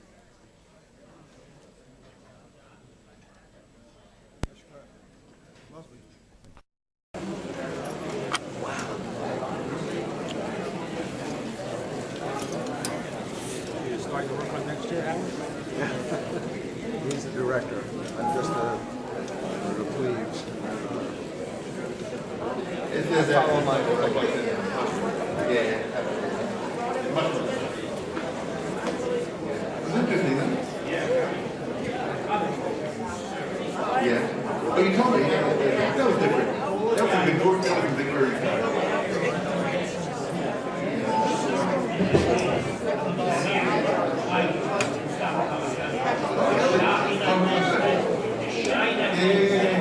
You're starting to work on next year, Howard? Yeah. He's the director. I'm just the plebes. I follow my Yeah. Oh, you told me. Yeah, that was different. That was a big group. That was a big group.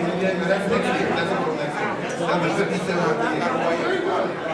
Yeah, that's next year. That's next year. That was 57.